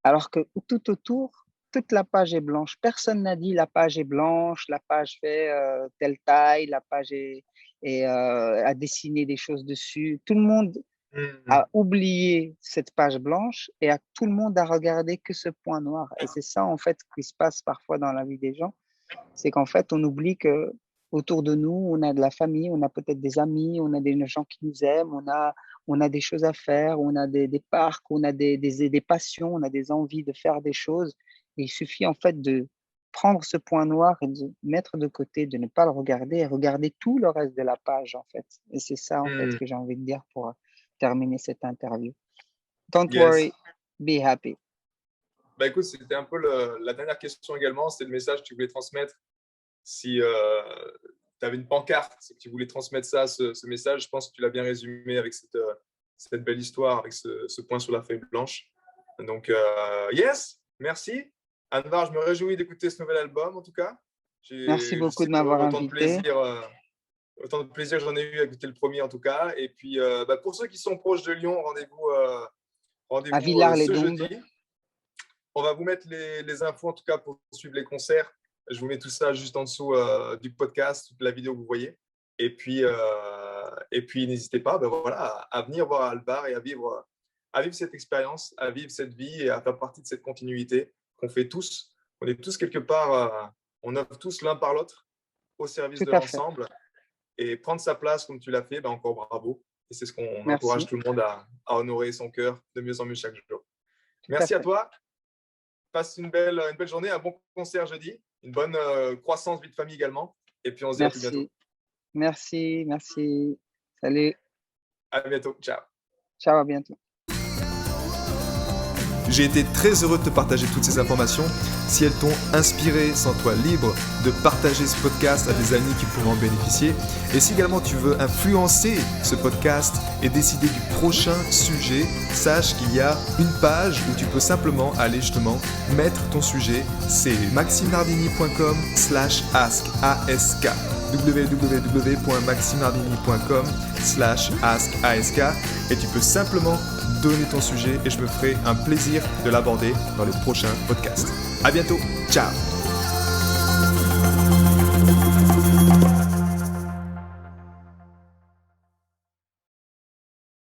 Alors que tout autour, toute la page est blanche. Personne n'a dit la page est blanche, la page fait telle taille, la page a dessiné des choses dessus. Tout le monde a oublié cette page blanche et tout le monde a regardé que ce point noir. Et c'est ça, en fait, qui se passe parfois dans la vie des gens. C'est qu'en fait, on oublie que autour de nous, on a de la famille, on a peut-être des amis, on a des gens qui nous aiment, on a des choses à faire, on a des parcs, on a des passions, on a des envies de faire des choses. Et il suffit en fait de prendre ce point noir et de mettre de côté, de ne pas le regarder et regarder tout le reste de la page en fait. Et c'est ça en fait que j'ai envie de dire pour terminer cette interview. Don't worry, be happy. Bah écoute, c'était un peu la dernière question également, c'était le message que tu voulais transmettre. Si tu avais une pancarte, si tu voulais transmettre ça, ce message, je pense que tu l'as bien résumé avec cette belle histoire, avec ce point sur la feuille blanche. Donc, yes, merci. Anvar, je me réjouis d'écouter ce nouvel album, en tout cas. Merci beaucoup de m'avoir invité. Autant de plaisir que j'en ai eu à écouter le premier, en tout cas. Et puis, pour ceux qui sont proches de Lyon, rendez-vous à Villars-les-Dombes. Jeudi. On va vous mettre les infos, en tout cas, pour suivre les concerts. Je vous mets tout ça juste en dessous du podcast, toute la vidéo que vous voyez. Et puis n'hésitez pas à venir voir Alvar et à vivre cette expérience, à vivre cette vie et à faire partie de cette continuité qu'on fait tous. On est tous quelque part, on œuvre tous l'un par l'autre au service de l'ensemble. Et prendre sa place comme tu l'as fait, encore bravo. Et c'est ce qu'on encourage tout le monde à honorer son cœur de mieux en mieux chaque jour. Merci à toi. Passe une belle journée, un bon concert jeudi, une bonne croissance vie de famille également. Et puis on se dit à tout bientôt. Merci. Salut. À bientôt. Ciao. Ciao, à bientôt. J'ai été très heureux de te partager toutes ces informations. Si elles t'ont inspiré, sens-toi libre de partager ce podcast à des amis qui pourraient en bénéficier. Et si également tu veux influencer ce podcast et décider du prochain sujet, sache qu'il y a une page où tu peux simplement aller justement mettre ton sujet. C'est maximnardini.com/ask www.maximnardini.com/ask et tu peux simplement donner ton sujet et je me ferai un plaisir de l'aborder dans les prochains podcasts. À bientôt, ciao.